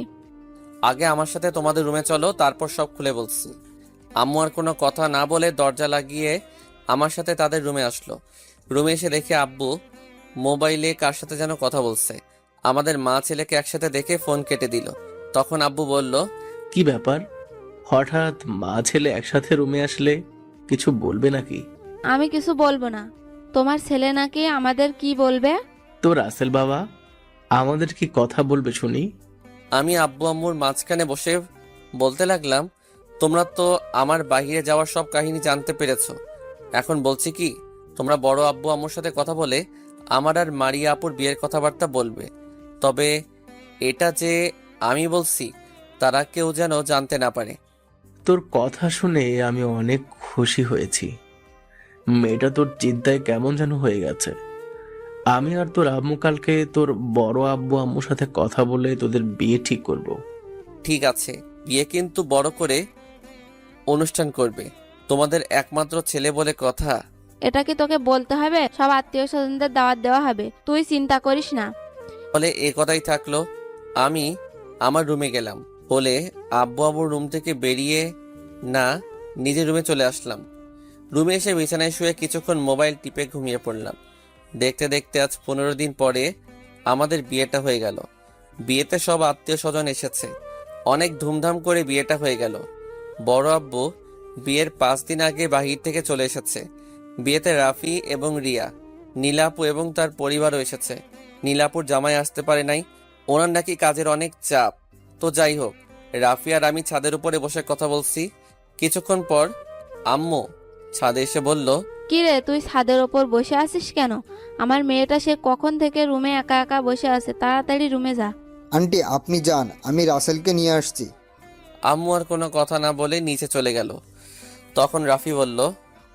আগে আমার সাথে তোমাদের রুমে চলো, তারপর সব খুলে বলছি। আম্মু আর কোনো কথা না বলে দরজা লাগিয়ে আমার সাথে তাদের রুমে আসলো। রুমে এসে দেখে আব্বু মোবাইলে কার সাথে যেন কথা বলছে। আমাদের মা ছেলেকে একসাথে দেখে ফোন কেটে দিল। তখন আব্বু বলল, কি ব্যাপার, হঠাৎ মা ছেলে একসাথে রুমে আসলে? কিছু বলবে নাকি? আমি কিছু বলবো না। তোমার ছেলে নাকি আমাদের কি বলবে? তো রাসেল বাবা আমাদের কি কথা বলবে শুনি? আমি আব্বু আম্মুর মাঝখানে বসে বলতে লাগলাম, তোমরা তো আমার বাইরে যাওয়ার সব কাহিনী জানতে পেরেছো। এখন বলছি কি, তোমরা বড় আব্বু আম্মুর সাথে কথা বলে আমার আর মারিয়া আপুর বিয়ের কথাবার্তা বলবে। তবে এটা যে আমি বলছি তারা কেউ যেন জানতে না পারে। তোর কথা শুনে আমি অনেক খুশি হয়েছি। মেয়েটা তোর চিন্তায় কেমন যেন হয়ে গেছে। আমি আর তোর আম্মু কালকে তোর বড় আব্বু আম্মুর সাথে কথা বলে তোদের বিয়ে ঠিক করব। ঠিক আছে, বিয়ে কিন্তু বড় করে অনুষ্ঠান করবে। তোমাদের একমাত্র ছেলে বলে কথা। এটা কি তোকে বলতে হবে? সব আত্মীয় স্বজনদের দাওয়াত দেওয়া হবে, তুই চিন্তা করিস না। বলে এ কথাই থাকলো। আমি আমার রুমে গেলাম বলে আব্বুর রুম থেকে বেরিয়ে না নিজের রুমে চলে আসলাম। রুমে এসে বিছানায় শুয়ে কিছুক্ষণ মোবাইল টিপে ঘুমিয়ে পড়লাম। দেখতে দেখতে আজ 15 দিন পরে আমাদের বিয়েটা হয়ে গেল। বিয়েতে সব আত্মীয় স্বজন এসেছে। অনেক ধুমধাম করে বিয়েটা হয়ে গেল। বড় আব্বু বিয়ের 5 দিন আগে বাহির থেকে চলে এসেছে। বিয়েতে রাফি এবং রিয়া, নীলাপু এবং তার পরিবারও এসেছে। নীলাপুর জামাই আসতে পারে নাই, ওনার নাকি কাজের অনেক চাপ। তো যাই হোক, রাফি আর আমি ছাদের উপরে বসে কথা বলছি। কিছুক্ষণ পর আম্মু ছাদে এসে বলল, কি রে, তুই ছাদের ওপর বসে আছিস কেন? আমার মেয়েটা সে কখন থেকে রুমে একা একা বসে আছে, তাড়াতাড়ি রুমে যা। আন্টি আপনি যান, আমি রাসেলকে নিয়ে আসছি। আম্মু আর কোনো কথা না বলে নিচে চলে গেল। তখন রাফি বলল,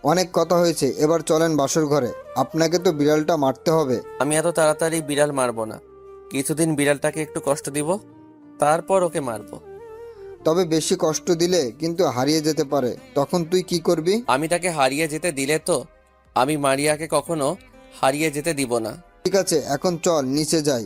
অনেক কথা হয়েছে, এবার চলেন বাসর ঘরে। আপনাকে তো বিড়ালটা মারতে হবে। আমি এত তাড়াতাড়ি বিড়াল মারবো না। কিছুদিন বিড়ালটাকে একটু কষ্ট দিব, তারপর ওকে মারবো। তবে বেশি কষ্ট দিলে কিন্তু হারিয়ে যেতে পারে, তখন তুই কি করবি? আমি তাকে হারিয়ে যেতে দিলে তো আমি মারিয়াকে কখনো হারিয়ে যেতে দিব না। ঠিক আছে, এখন চল নিচে যাই।